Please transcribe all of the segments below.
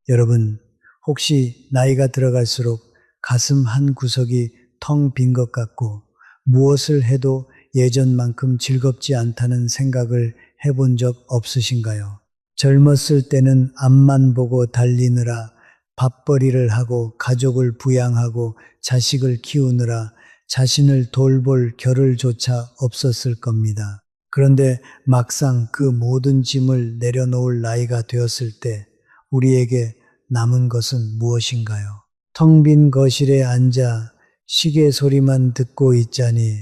여러분, 혹시 나이가 들어갈수록 가슴 한 구석이 텅 빈 것 같고 무엇을 해도 예전만큼 즐겁지 않다는 생각을 해본 적 없으신가요? 젊었을 때는 앞만 보고 달리느라 밥벌이를 하고 가족을 부양하고 자식을 키우느라 자신을 돌볼 겨를조차 없었을 겁니다. 그런데 막상 그 모든 짐을 내려놓을 나이가 되었을 때 우리에게 남은 것은 무엇인가요? 텅 빈 거실에 앉아 시계 소리만 듣고 있자니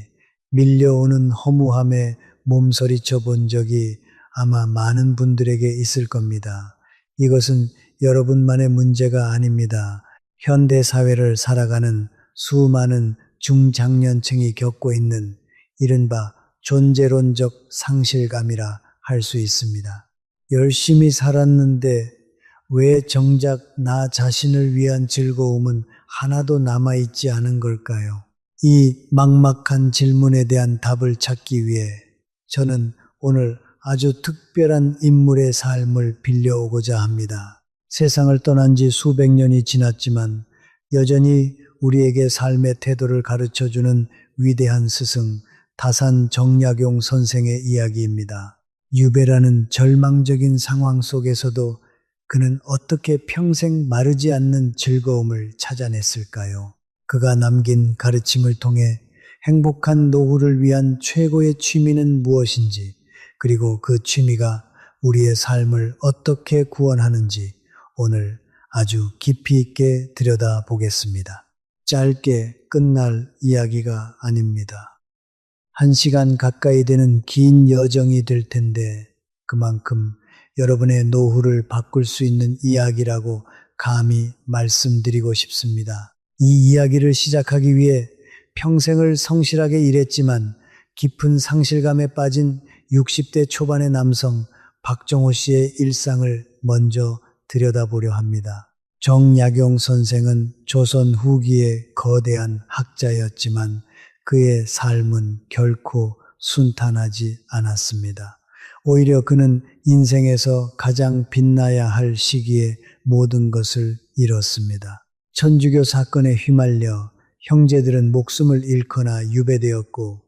밀려오는 허무함에 몸서리쳐 본 적이 아마 많은 분들에게 있을 겁니다. 이것은 여러분만의 문제가 아닙니다. 현대 사회를 살아가는 수많은 중장년층이 겪고 있는 이른바 존재론적 상실감이라 할 수 있습니다. 열심히 살았는데 왜 정작 나 자신을 위한 즐거움은 하나도 남아있지 않은 걸까요? 이 막막한 질문에 대한 답을 찾기 위해 저는 오늘 아주 특별한 인물의 삶을 빌려오고자 합니다. 세상을 떠난 지 수백 년이 지났지만 여전히 우리에게 삶의 태도를 가르쳐주는 위대한 스승 다산 정약용 선생의 이야기입니다. 유배라는 절망적인 상황 속에서도 그는 어떻게 평생 마르지 않는 즐거움을 찾아냈을까요? 그가 남긴 가르침을 통해 행복한 노후를 위한 최고의 취미는 무엇인지, 그리고 그 취미가 우리의 삶을 어떻게 구원하는지 오늘 아주 깊이 있게 들여다보겠습니다. 짧게 끝날 이야기가 아닙니다. 1시간 가까이 되는 긴 여정이 될 텐데 그만큼 여러분의 노후를 바꿀 수 있는 이야기라고 감히 말씀드리고 싶습니다. 이 이야기를 시작하기 위해 평생을 성실하게 일했지만 깊은 상실감에 빠진 60대 초반의 남성 박정호 씨의 일상을 먼저 들여다보려 합니다. 정약용 선생은 조선 후기의 거대한 학자였지만 그의 삶은 결코 순탄하지 않았습니다. 오히려 그는 인생에서 가장 빛나야 할 시기에 모든 것을 잃었습니다. 천주교 사건에 휘말려 형제들은 목숨을 잃거나 유배되었고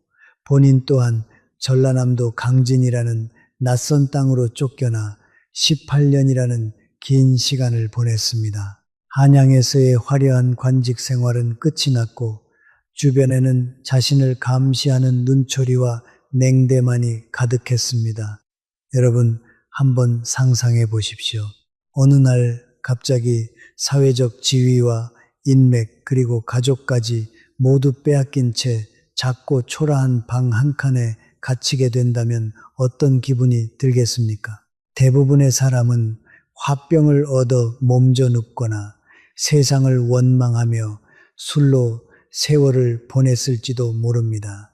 본인 또한 전라남도 강진이라는 낯선 땅으로 쫓겨나 18년이라는 긴 시간을 보냈습니다. 한양에서의 화려한 관직 생활은 끝이 났고 주변에는 자신을 감시하는 눈초리와 냉대만이 가득했습니다. 여러분, 한번 상상해 보십시오. 어느 날 갑자기 사회적 지위와 인맥 그리고 가족까지 모두 빼앗긴 채 작고 초라한 방 한 칸에 갇히게 된다면 어떤 기분이 들겠습니까? 대부분의 사람은 화병을 얻어 몸져 눕거나 세상을 원망하며 술로 세월을 보냈을지도 모릅니다.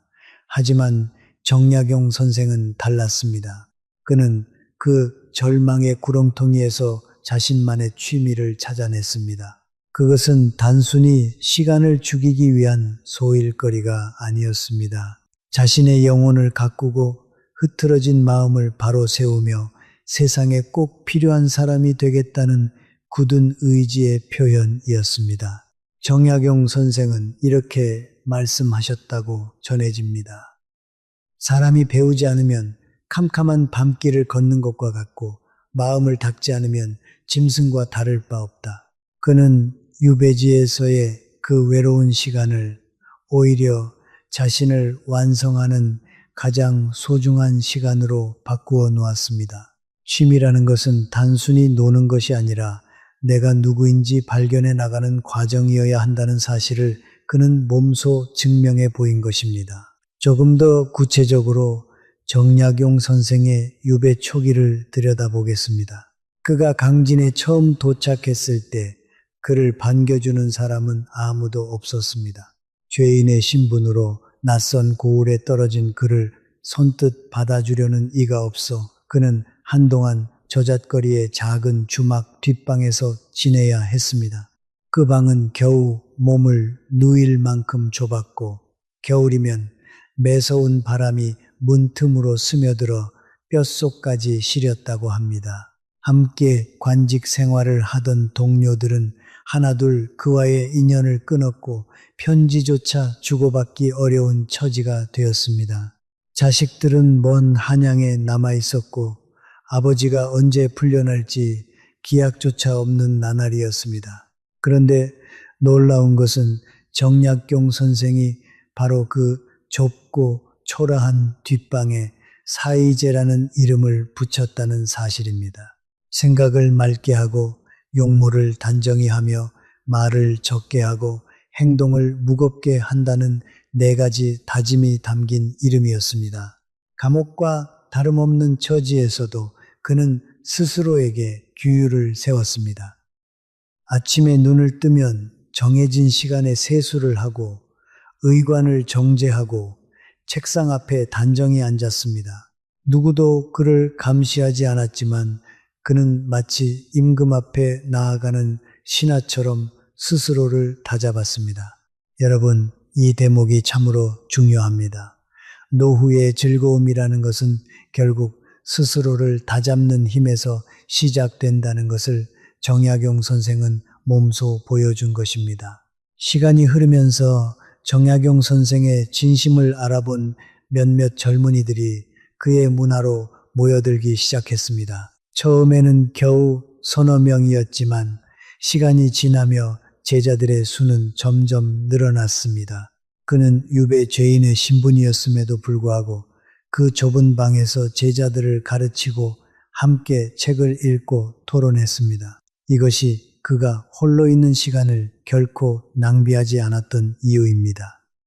하지만 정약용 선생은 달랐습니다. 그는 그 절망의 구렁텅이에서 자신만의 취미를 찾아냈습니다. 그것은 단순히 시간을 죽이기 위한 소일거리가 아니었습니다. 자신의 영혼을 가꾸고 흐트러진 마음을 바로 세우며 세상에 꼭 필요한 사람이 되겠다는 굳은 의지의 표현이었습니다. 정약용 선생은 이렇게 말씀하셨다고 전해집니다. 사람이 배우지 않으면 캄캄한 밤길을 걷는 것과 같고 마음을 닫지 않으면 짐승과 다를 바 없다. 그는 유배지에서의 그 외로운 시간을 오히려 자신을 완성하는 가장 소중한 시간으로 바꾸어 놓았습니다. 취미라는 것은 단순히 노는 것이 아니라 내가 누구인지 발견해 나가는 과정이어야 한다는 사실을 그는 몸소 증명해 보인 것입니다. 조금 더 구체적으로 정약용 선생의 유배 초기를 들여다보겠습니다. 그가 강진에 처음 도착했을 때 그를 반겨주는 사람은 아무도 없었습니다. 죄인의 신분으로 낯선 고을에 떨어진 그를 손뜻 받아주려는 이가 없어 그는 한동안 저잣거리의 작은 주막 뒷방에서 지내야 했습니다. 그 방은 겨우 몸을 누일 만큼 좁았고 겨울이면 매서운 바람이 문틈으로 스며들어 뼛속까지 시렸다고 합니다. 함께 관직 생활을 하던 동료들은 하나둘 그와의 인연을 끊었고 편지조차 주고받기 어려운 처지가 되었습니다. 자식들은 먼 한양에 남아 있었고 아버지가 언제 풀려날지 기약조차 없는 나날이었습니다. 그런데 놀라운 것은 정약용 선생이 바로 그 좁고 초라한 뒷방에 사이제라는 이름을 붙였다는 사실입니다. 생각을 맑게 하고 용모를 단정히 하며 말을 적게 하고 행동을 무겁게 한다는 4가지 다짐이 담긴 이름이었습니다. 감옥과 다름없는 처지에서도 그는 스스로에게 규율을 세웠습니다. 아침에 눈을 뜨면 정해진 시간에 세수를 하고 의관을 정제하고 책상 앞에 단정히 앉았습니다. 누구도 그를 감시하지 않았지만 그는 마치 임금 앞에 나아가는 신하처럼 스스로를 다잡았습니다. 여러분, 이 대목이 참으로 중요합니다. 노후의 즐거움이라는 것은 결국 스스로를 다잡는 힘에서 시작된다는 것을 정약용 선생은 몸소 보여준 것입니다. 시간이 흐르면서 정약용 선생의 진심을 알아본 몇몇 젊은이들이 그의 문화로 모여들기 시작했습니다. 처음에는 겨우 서너 명이었지만 시간이 지나며 제자들의 수는 점점 늘어났습니다. 그는 유배 죄인의 신분이었음에도 불구하고 그 좁은 방에서 제자들을 가르치고 함께 책을 읽고 토론했습니다. 이것이 그가 홀로 있는 시간을 결코 낭비하지 않았던 이유입니다.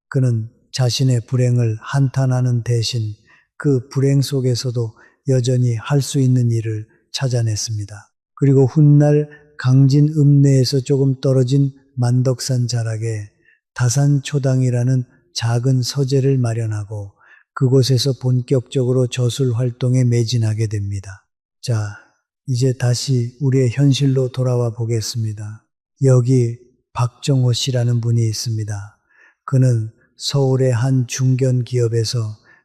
그는 자신의 불행을 한탄하는 대신 그 불행 속에서도 여전히 할 수 있는 일을 찾아냈습니다. 그리고 훗날 강진 읍내에서 조금 떨어진 만덕산 자락에 다산초당이라는 작은 서재를 마련하고 그곳에서 본격적으로 저술 활동에 매진하게 됩니다. 자, 이제 다시 우리의 현실로 돌아와 보겠습니다. 여기 박정호 씨라는 분이 있습니다. 그는 서울의 한 중견 기업에서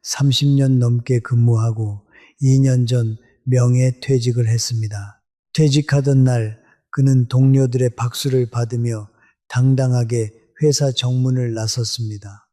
30년 넘게 근무하고 2년 전 명예퇴직을 했습니다. 퇴직하던 날 그는 동료들의 박수를 받으며 당당하게 회사 정문을 나섰습니다.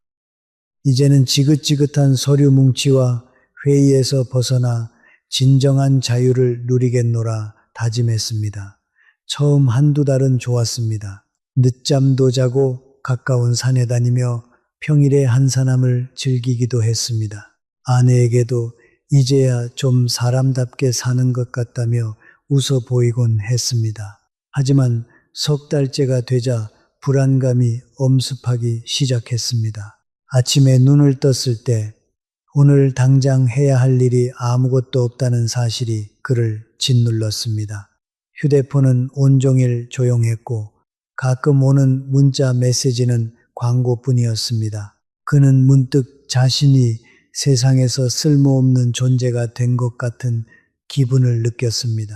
이제는 지긋지긋한 서류 뭉치와 회의에서 벗어나 진정한 자유를 누리겠노라 다짐했습니다. 처음 한두 달은 좋았습니다. 늦잠도 자고 가까운 산에 다니며 평일에 한산함을 즐기기도 했습니다. 아내에게도 이제야 좀 사람답게 사는 것 같다며 웃어 보이곤 했습니다. 하지만 석 달째가 되자 불안감이 엄습하기 시작했습니다. 아침에 눈을 떴을 때 오늘 당장 해야 할 일이 아무것도 없다는 사실이 그를 짓눌렀습니다. 휴대폰은 온종일 조용했고 가끔 오는 문자 메시지는 광고뿐이었습니다. 그는 문득 자신이 세상에서 쓸모없는 존재가 된 것 같은 기분을 느꼈습니다.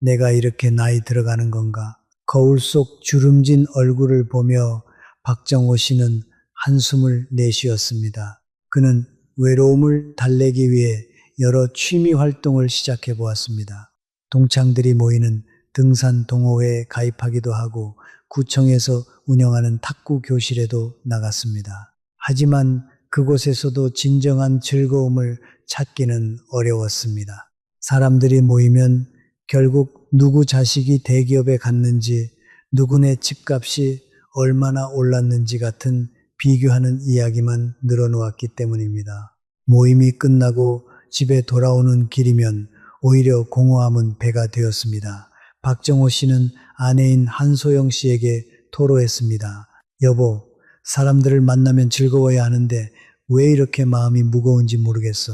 내가 이렇게 나이 들어가는 건가? 거울 속 주름진 얼굴을 보며 박정호 씨는 한숨을 내쉬었습니다. 그는 외로움을 달래기 위해 여러 취미 활동을 시작해 보았습니다. 동창들이 모이는 등산 동호회에 가입하기도 하고 구청에서 운영하는 탁구 교실에도 나갔습니다. 하지만 그곳에서도 진정한 즐거움을 찾기는 어려웠습니다. 사람들이 모이면 결국 누구 자식이 대기업에 갔는지, 누구네 집값이 얼마나 올랐는지 같은 비교하는 이야기만 늘어놓았기 때문입니다. 모임이 끝나고 집에 돌아오는 길이면 오히려 공허함은 배가 되었습니다. 박정호 씨는 아내인 한소영 씨에게 토로했습니다. 여보, 사람들을 만나면 즐거워야 하는데 왜 이렇게 마음이 무거운지 모르겠어.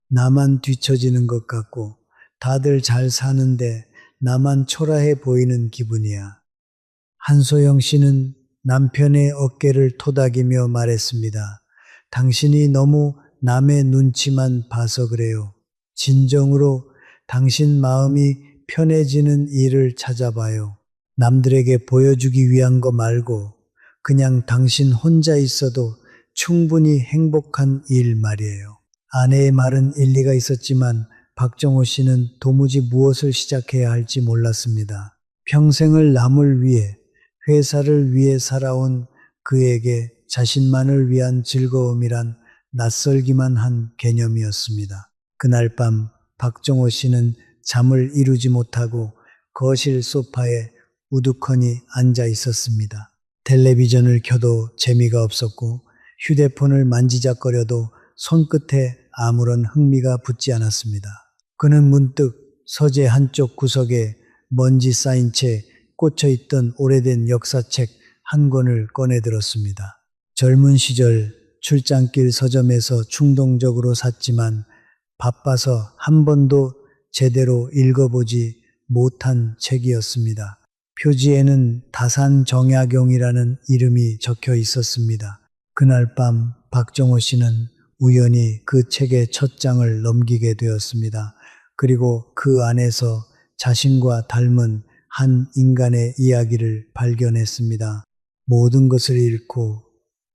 나만 뒤처지는 것 같고 다들 잘 사는데 나만 초라해 보이는 기분이야. 한소영 씨는 남편의 어깨를 토닥이며 말했습니다. 당신이 너무 남의 눈치만 봐서 그래요. 진정으로 당신 마음이 편해지는 일을 찾아봐요. 남들에게 보여주기 위한 거 말고 그냥 당신 혼자 있어도 충분히 행복한 일 말이에요. 아내의 말은 일리가 있었지만 박정호 씨는 도무지 무엇을 시작해야 할지 몰랐습니다. 평생을 남을 위해, 회사를 위해 살아온 그에게 자신만을 위한 즐거움이란 낯설기만 한 개념이었습니다. 그날 밤 박정호 씨는 잠을 이루지 못하고 거실 소파에 우두커니 앉아 있었습니다. 텔레비전을 켜도 재미가 없었고 휴대폰을 만지작거려도 손끝에 아무런 흥미가 붙지 않았습니다. 그는 문득 서재 한쪽 구석에 먼지 쌓인 채 꽂혀있던 오래된 역사책 한 권을 꺼내들었습니다. 젊은 시절 출장길 서점에서 충동적으로 샀지만 바빠서 한 번도 제대로 읽어보지 못한 책이었습니다. 표지에는 다산 정약용이라는 이름이 적혀 있었습니다. 그날 밤 박정호 씨는 우연히 그 책의 첫 장을 넘기게 되었습니다. 그리고 그 안에서 자신과 닮은 한 인간의 이야기를 발견했습니다. 모든 것을 잃고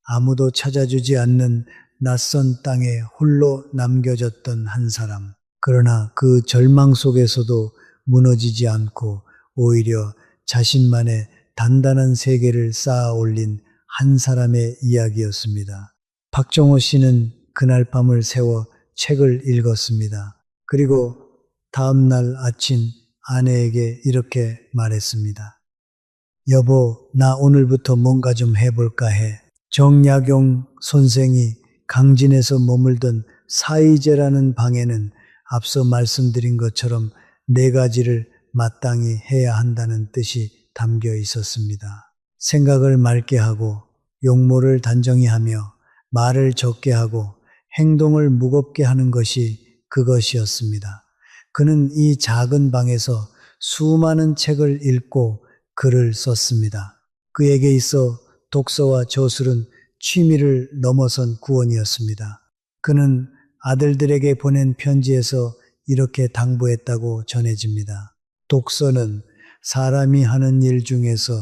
아무도 찾아주지 않는 낯선 땅에 홀로 남겨졌던 한 사람. 그러나 그 절망 속에서도 무너지지 않고 오히려 자신만의 단단한 세계를 쌓아 올린 한 사람의 이야기였습니다. 박정호 씨는 그날 밤을 새워 책을 읽었습니다. 그리고 다음 날 아침 아내에게 이렇게 말했습니다. 여보, 나 오늘부터 뭔가 좀 해볼까 해. 정약용 선생이 강진에서 머물던 사이제라는 방에는 앞서 말씀드린 것처럼 4가지를 마땅히 해야 한다는 뜻이 담겨 있었습니다. 생각을 맑게 하고 용모를 단정히 하며 말을 적게 하고 행동을 무겁게 하는 것이 그것이었습니다. 그는 이 작은 방에서 수많은 책을 읽고 글을 썼습니다. 그에게 있어 독서와 저술은 취미를 넘어선 구원이었습니다. 그는 아들들에게 보낸 편지에서 이렇게 당부했다고 전해집니다. 독서는 사람이 하는 일 중에서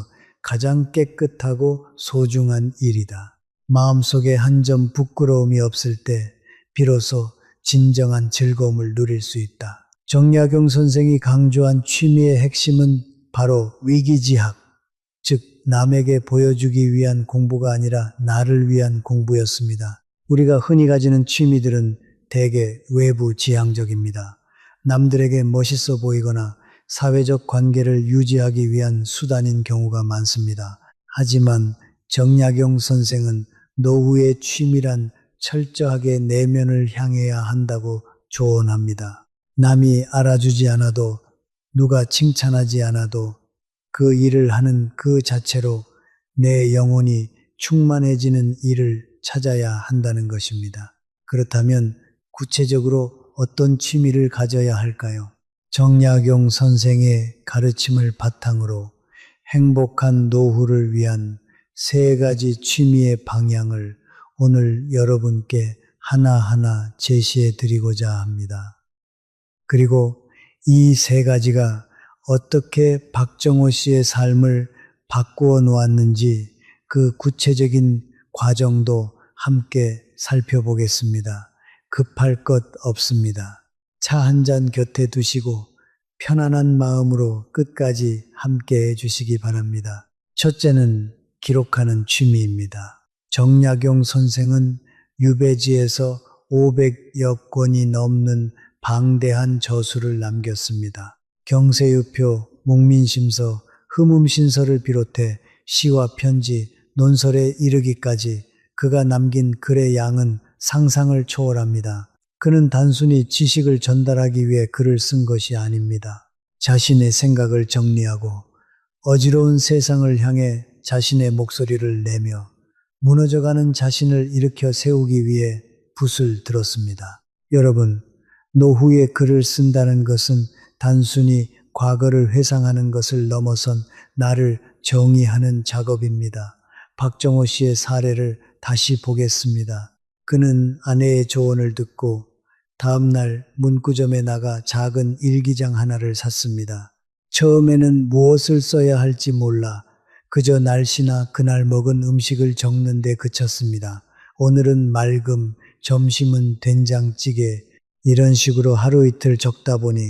가장 깨끗하고 소중한 일이다. 마음속에 한 점 부끄러움이 없을 때 비로소 진정한 즐거움을 누릴 수 있다. 정약용 선생이 강조한 취미의 핵심은 바로 위기지학, 즉 남에게 보여주기 위한 공부가 아니라 나를 위한 공부였습니다. 우리가 흔히 가지는 취미들은 대개 외부 지향적입니다. 남들에게 멋있어 보이거나 사회적 관계를 유지하기 위한 수단인 경우가 많습니다. 하지만 정약용 선생은 노후의 취미란 철저하게 내면을 향해야 한다고 조언합니다. 남이 알아주지 않아도 누가 칭찬하지 않아도 그 일을 하는 그 자체로 내 영혼이 충만해지는 일을 찾아야 한다는 것입니다. 그렇다면 구체적으로 어떤 취미를 가져야 할까요? 정약용 선생의 가르침을 바탕으로 행복한 노후를 위한 3가지 취미의 방향을 오늘 여러분께 하나하나 제시해 드리고자 합니다. 그리고 이 3가지가 어떻게 박정호 씨의 삶을 바꾸어 놓았는지 그 구체적인 과정도 함께 살펴보겠습니다. 급할 것 없습니다. 차 한 잔 곁에 두시고 편안한 마음으로 끝까지 함께 해주시기 바랍니다. 첫째는 기록하는 취미입니다. 정약용 선생은 유배지에서 500여 권이 넘는 방대한 저술을 남겼습니다. 경세유표, 목민심서, 흠음신서를 비롯해 시와 편지, 논설에 이르기까지 그가 남긴 글의 양은 상상을 초월합니다. 그는 단순히 지식을 전달하기 위해 글을 쓴 것이 아닙니다. 자신의 생각을 정리하고 어지러운 세상을 향해 자신의 목소리를 내며 무너져가는 자신을 일으켜 세우기 위해 붓을 들었습니다. 여러분, 노후에 글을 쓴다는 것은 단순히 과거를 회상하는 것을 넘어선 나를 정의하는 작업입니다. 박정호 씨의 사례를 다시 보겠습니다. 그는 아내의 조언을 듣고 다음 날 문구점에 나가 작은 일기장 하나를 샀습니다. 처음에는 무엇을 써야 할지 몰라 그저 날씨나 그날 먹은 음식을 적는 데 그쳤습니다. 오늘은 맑음, 점심은 된장찌개, 이런 식으로 하루 이틀 적다 보니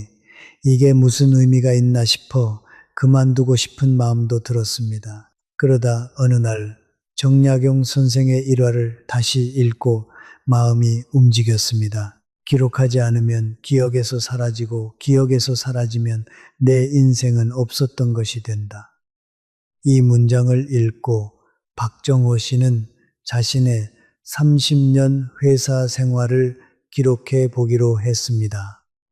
이게 무슨 의미가 있나 싶어 그만두고 싶은 마음도 들었습니다. 그러다 어느 날 정약용 선생의 일화를 다시 읽고 마음이 움직였습니다. 기록하지 않으면 기억에서 사라지고 기억에서 사라지면 내 인생은 없었던 것이 된다. 이 문장을 읽고 박정호 씨는 자신의 30년 회사 생활을 기록해 보기로 했습니다.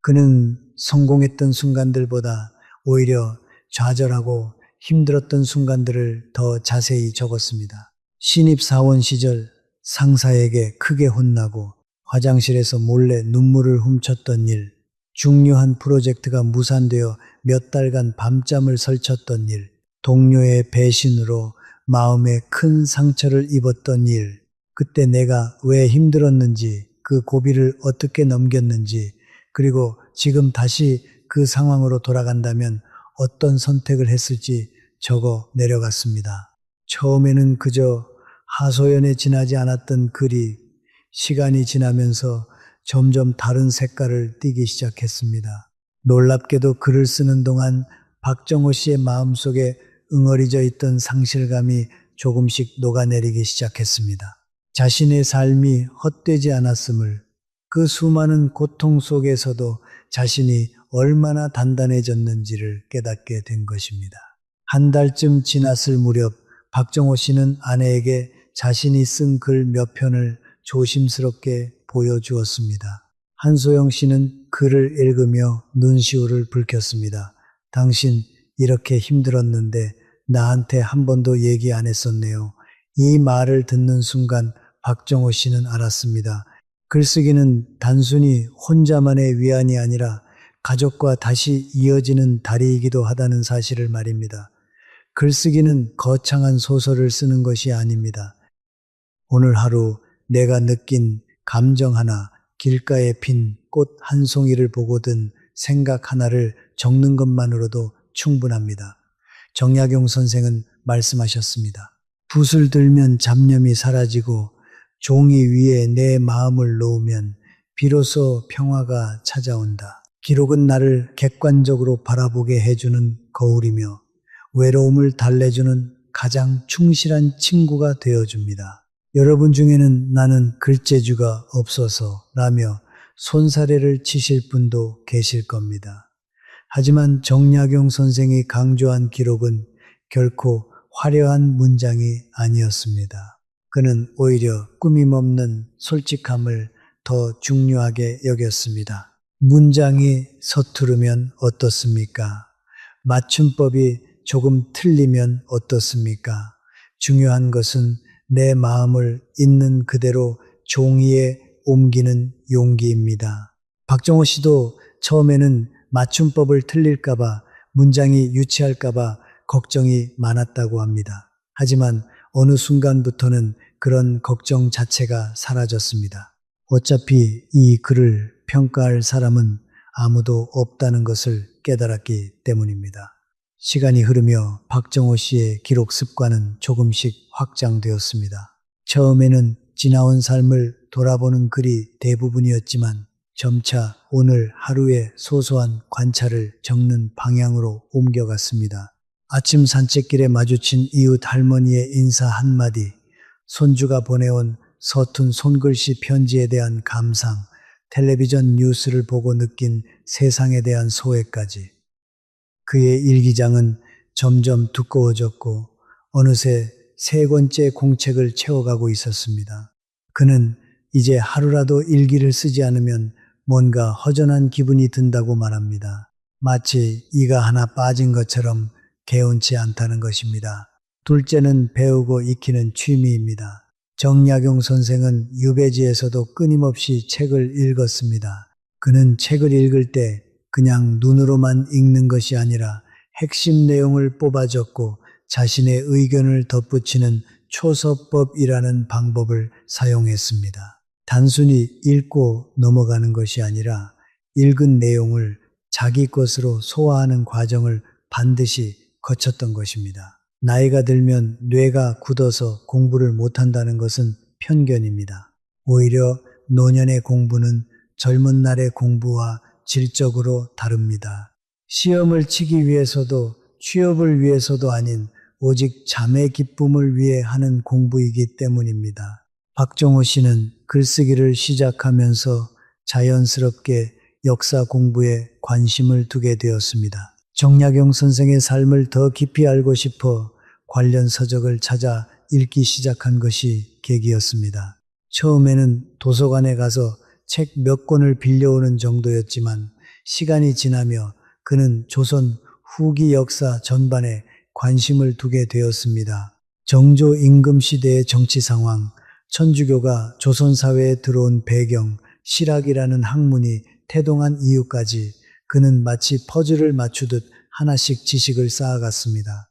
그는 성공했던 순간들보다 오히려 좌절하고 힘들었던 순간들을 더 자세히 적었습니다. 신입사원 시절 상사에게 크게 혼나고 화장실에서 몰래 눈물을 훔쳤던 일, 중요한 프로젝트가 무산되어 몇 달간 밤잠을 설쳤던 일, 동료의 배신으로 마음에 큰 상처를 입었던 일, 그때 내가 왜 힘들었는지, 그 고비를 어떻게 넘겼는지, 그리고 지금 다시 그 상황으로 돌아간다면 어떤 선택을 했을지 적어 내려갔습니다. 처음에는 그저 하소연에 지나지 않았던 글이 시간이 지나면서 점점 다른 색깔을 띠기 시작했습니다. 놀랍게도 글을 쓰는 동안 박정호 씨의 마음속에 응어리져 있던 상실감이 조금씩 녹아내리기 시작했습니다. 자신의 삶이 헛되지 않았음을, 그 수많은 고통 속에서도 자신이 얼마나 단단해졌는지를 깨닫게 된 것입니다. 한 달쯤 지났을 무렵 박정호 씨는 아내에게 자신이 쓴 글 몇 편을 조심스럽게 보여주었습니다. 한소영 씨는 글을 읽으며 눈시울을 붉혔습니다. 당신 이렇게 힘들었는데 나한테 한 번도 얘기 안 했었네요. 이 말을 듣는 순간 박정호 씨는 알았습니다. 글쓰기는 단순히 혼자만의 위안이 아니라 가족과 다시 이어지는 다리이기도 하다는 사실을 말입니다. 글쓰기는 거창한 소설을 쓰는 것이 아닙니다. 오늘 하루 내가 느낀 감정 하나, 길가에 핀 꽃 한 송이를 보고 든 생각 하나를 적는 것만으로도 충분합니다. 정약용 선생은 말씀하셨습니다. 붓을 들면 잡념이 사라지고 종이 위에 내 마음을 놓으면 비로소 평화가 찾아온다. 기록은 나를 객관적으로 바라보게 해주는 거울이며 외로움을 달래주는 가장 충실한 친구가 되어줍니다. 여러분 중에는 나는 글재주가 없어서 라며 손사래를 치실 분도 계실 겁니다. 하지만 정약용 선생이 강조한 기록은 결코 화려한 문장이 아니었습니다. 그는 오히려 꾸밈없는 솔직함을 더 중요하게 여겼습니다. 문장이 서투르면 어떻습니까? 맞춤법이 조금 틀리면 어떻습니까? 중요한 것은 내 마음을 있는 그대로 종이에 옮기는 용기입니다. 박정호 씨도 처음에는 맞춤법을 틀릴까봐, 문장이 유치할까봐 걱정이 많았다고 합니다. 하지만 어느 순간부터는 그런 걱정 자체가 사라졌습니다. 어차피 이 글을 평가할 사람은 아무도 없다는 것을 깨달았기 때문입니다. 시간이 흐르며 박정호 씨의 기록 습관은 조금씩 확장되었습니다. 처음에는 지나온 삶을 돌아보는 글이 대부분이었지만 점차 오늘 하루의 소소한 관찰을 적는 방향으로 옮겨갔습니다. 아침 산책길에 마주친 이웃 할머니의 인사 한마디, 손주가 보내온 서툰 손글씨 편지에 대한 감상, 텔레비전 뉴스를 보고 느낀 세상에 대한 소외까지. 그의 일기장은 점점 두꺼워졌고 어느새 3권째 공책을 채워가고 있었습니다. 그는 이제 하루라도 일기를 쓰지 않으면 뭔가 허전한 기분이 든다고 말합니다. 마치 이가 하나 빠진 것처럼 개운치 않다는 것입니다. 둘째는 배우고 익히는 취미입니다. 정약용 선생은 유배지에서도 끊임없이 책을 읽었습니다. 그는 책을 읽을 때 그냥 눈으로만 읽는 것이 아니라 핵심 내용을 뽑아 적고 자신의 의견을 덧붙이는 초서법이라는 방법을 사용했습니다. 단순히 읽고 넘어가는 것이 아니라 읽은 내용을 자기 것으로 소화하는 과정을 반드시 거쳤던 것입니다. 나이가 들면 뇌가 굳어서 공부를 못한다는 것은 편견입니다. 오히려 노년의 공부는 젊은 날의 공부와 질적으로 다릅니다. 시험을 치기 위해서도 취업을 위해서도 아닌 오직 잠의 기쁨을 위해 하는 공부이기 때문입니다. 박정호 씨는 글쓰기를 시작하면서 자연스럽게 역사 공부에 관심을 두게 되었습니다. 정약용 선생의 삶을 더 깊이 알고 싶어 관련 서적을 찾아 읽기 시작한 것이 계기였습니다. 처음에는 도서관에 가서 책 몇 권을 빌려오는 정도였지만 시간이 지나며 그는 조선 후기 역사 전반에 관심을 두게 되었습니다. 정조 임금 시대의 정치 상황, 천주교가 조선 사회에 들어온 배경, 실학이라는 학문이 태동한 이유까지 그는 마치 퍼즐을 맞추듯 하나씩 지식을 쌓아갔습니다.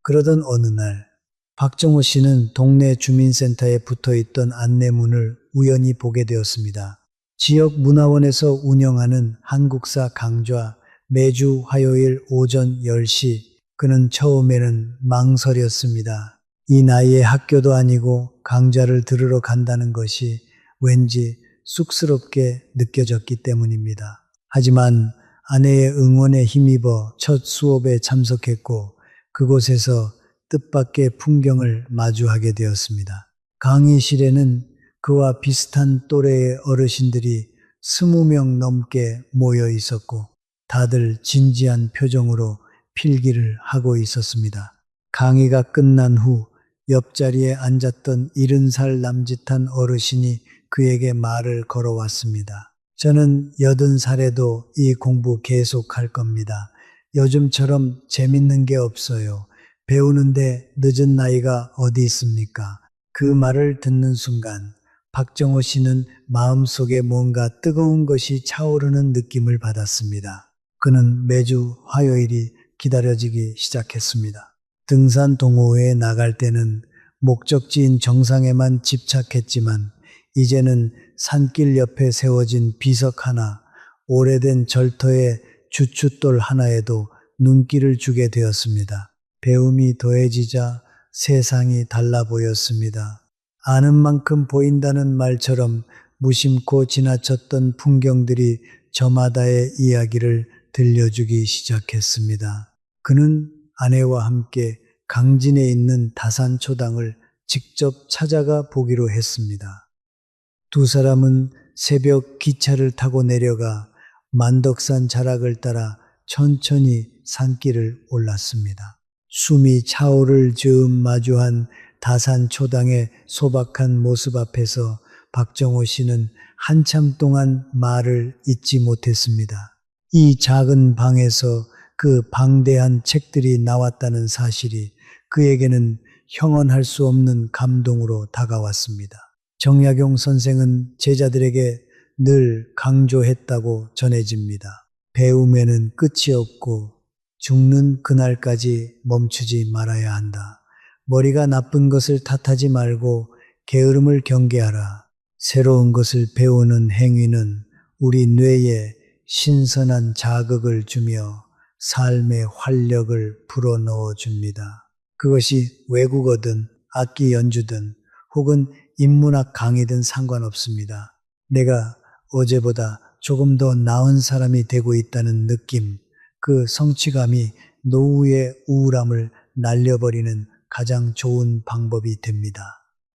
그러던 어느 날 박정호 씨는 동네 주민센터에 붙어있던 안내문을 우연히 보게 되었습니다. 지역 문화원에서 운영하는 한국사 강좌 매주 화요일 오전 10시. 그는 처음에는 망설였습니다. 이 나이에 학교도 아니고 강좌를 들으러 간다는 것이 왠지 쑥스럽게 느껴졌기 때문입니다. 하지만 아내의 응원에 힘입어 첫 수업에 참석했고 그곳에서 뜻밖의 풍경을 마주하게 되었습니다. 강의실에는 그와 비슷한 또래의 어르신들이 20명 넘게 모여 있었고 다들 진지한 표정으로 필기를 하고 있었습니다. 강의가 끝난 후 옆자리에 앉았던 70살 남짓한 어르신이 그에게 말을 걸어왔습니다. 저는 80살에도 이 공부 계속할 겁니다. 요즘처럼 재밌는 게 없어요. 배우는데 늦은 나이가 어디 있습니까? 그 말을 듣는 순간 박정호 씨는 마음속에 뭔가 뜨거운 것이 차오르는 느낌을 받았습니다. 그는 매주 화요일이 기다려지기 시작했습니다. 등산 동호회에 나갈 때는 목적지인 정상에만 집착했지만 이제는 산길 옆에 세워진 비석 하나, 오래된 절터의 주춧돌 하나에도 눈길을 주게 되었습니다. 배움이 더해지자 세상이 달라 보였습니다. 아는 만큼 보인다는 말처럼 무심코 지나쳤던 풍경들이 저마다의 이야기를 들려주기 시작했습니다. 그는 아내와 함께 강진에 있는 다산초당을 직접 찾아가 보기로 했습니다. 두 사람은 새벽 기차를 타고 내려가 만덕산 자락을 따라 천천히 산길을 올랐습니다. 숨이 차오를 즈음 마주한 다산초당의 소박한 모습 앞에서 박정호 씨는 한참 동안 말을 잇지 못했습니다. 이 작은 방에서 그 방대한 책들이 나왔다는 사실이 그에게는 형언할 수 없는 감동으로 다가왔습니다. 정약용 선생은 제자들에게 늘 강조했다고 전해집니다. 배움에는 끝이 없고 죽는 그날까지 멈추지 말아야 한다. 머리가 나쁜 것을 탓하지 말고 게으름을 경계하라. 새로운 것을 배우는 행위는 우리 뇌에 신선한 자극을 주며 삶의 활력을 불어넣어 줍니다. 그것이 외국어든 악기 연주든 혹은 인문학 강의든 상관없습니다. 내가 어제보다 조금 더 나은 사람이 되고 있다는 느낌, 그 성취감이 노후의 우울함을 날려버리는 가장 좋은 방법이 됩니다.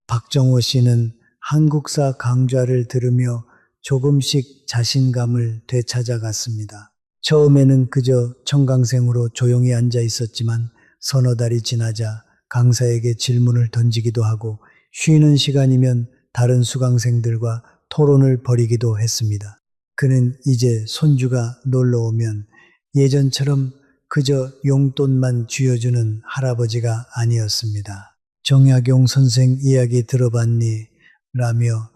박정호 씨는 한국사 강좌를 들으며 조금씩 자신감을 되찾아갔습니다. 처음에는 그저 청강생으로 조용히 앉아 있었지만 서너 달이 지나자 강사에게 질문을 던지기도 하고 쉬는 시간이면 다른 수강생들과 토론을 벌이기도 했습니다. 그는 이제 손주가 놀러 오면 예전처럼 그저 용돈만 쥐어주는 할아버지가 아니었습니다. 정약용 선생 이야기 들어봤니? 라며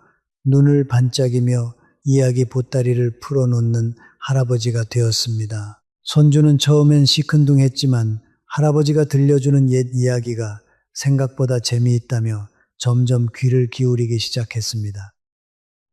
눈을 반짝이며 이야기 보따리를 풀어놓는 할아버지가 되었습니다. 손주는 처음엔 시큰둥했지만 할아버지가 들려주는 옛 이야기가 생각보다 재미있다며 점점 귀를 기울이기 시작했습니다.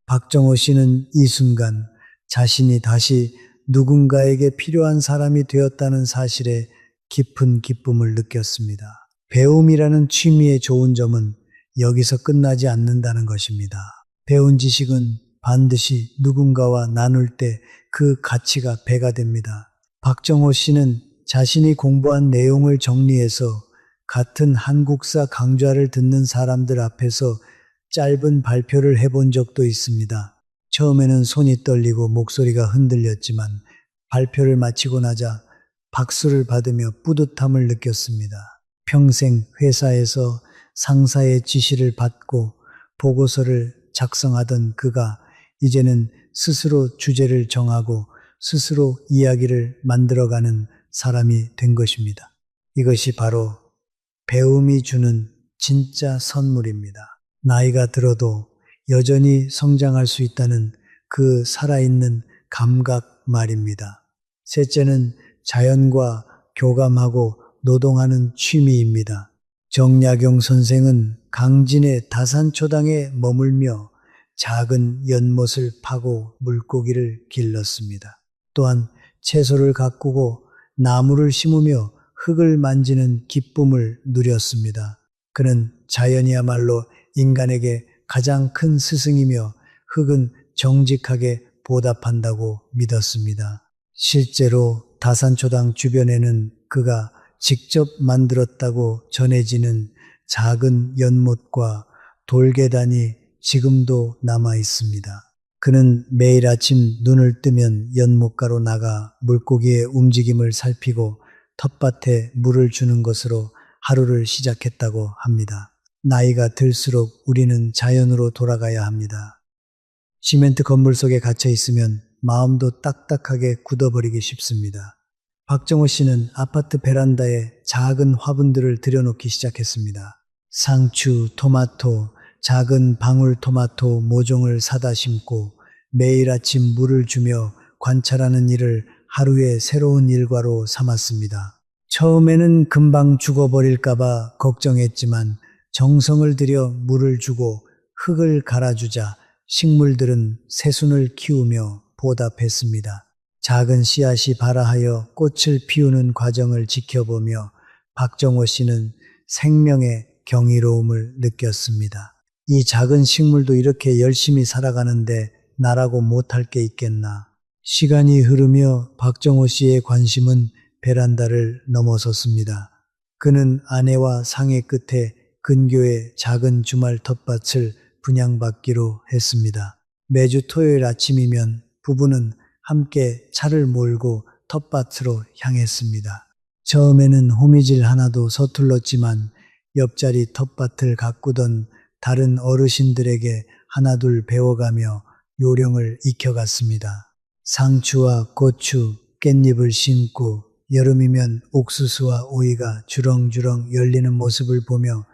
박정호 씨는 이 순간 자신이 다시 누군가에게 필요한 사람이 되었다는 사실에 깊은 기쁨을 느꼈습니다. 배움이라는 취미의 좋은 점은 여기서 끝나지 않는다는 것입니다. 배운 지식은 반드시 누군가와 나눌 때 그 가치가 배가 됩니다. 박정호 씨는 자신이 공부한 내용을 정리해서 같은 한국사 강좌를 듣는 사람들 앞에서 짧은 발표를 해본 적도 있습니다. 처음에는 손이 떨리고 목소리가 흔들렸지만 발표를 마치고 나자 박수를 받으며 뿌듯함을 느꼈습니다. 평생 회사에서 상사의 지시를 받고 보고서를 작성하던 그가 이제는 스스로 주제를 정하고 스스로 이야기를 만들어가는 사람이 된 것입니다. 이것이 바로 배움이 주는 진짜 선물입니다. 나이가 들어도 여전히 성장할 수 있다는 그 살아있는 감각 말입니다. 셋째는 자연과 교감하고 노동하는 취미입니다. 정약용 선생은 강진의 다산초당에 머물며 작은 연못을 파고 물고기를 길렀습니다. 또한 채소를 가꾸고 나무를 심으며 흙을 만지는 기쁨을 누렸습니다. 그는 자연이야말로 인간에게 가장 큰 스승이며 흙은 정직하게 보답한다고 믿었습니다. 실제로 다산초당 주변에는 그가 직접 만들었다고 전해지는 작은 연못과 돌계단이 지금도 남아 있습니다. 그는 매일 아침 눈을 뜨면 연못가로 나가 물고기의 움직임을 살피고 텃밭에 물을 주는 것으로 하루를 시작했다고 합니다. 나이가 들수록 우리는 자연으로 돌아가야 합니다. 시멘트 건물 속에 갇혀 있으면 마음도 딱딱하게 굳어버리기 쉽습니다. 박정호 씨는 아파트 베란다에 작은 화분들을 들여놓기 시작했습니다. 상추, 토마토, 작은 방울토마토 모종을 사다 심고 매일 아침 물을 주며 관찰하는 일을 하루의 새로운 일과로 삼았습니다. 처음에는 금방 죽어버릴까봐 걱정했지만 정성을 들여 물을 주고 흙을 갈아주자 식물들은 새순을 키우며 보답했습니다. 작은 씨앗이 발아하여 꽃을 피우는 과정을 지켜보며 박정호 씨는 생명의 경이로움을 느꼈습니다. 이 작은 식물도 이렇게 열심히 살아가는데 나라고 못할 게 있겠나. 시간이 흐르며 박정호 씨의 관심은 베란다를 넘어섰습니다. 그는 아내와 상의 끝에 근교의 작은 주말 텃밭을 분양받기로 했습니다. 매주 토요일 아침이면 부부는 함께 차를 몰고 텃밭으로 향했습니다. 처음에는 호미질 하나도 서툴렀지만 옆자리 텃밭을 가꾸던 다른 어르신들에게 하나둘 배워가며 요령을 익혀갔습니다. 상추와 고추, 깻잎을 심고 여름이면 옥수수와 오이가 주렁주렁 열리는 모습을 보며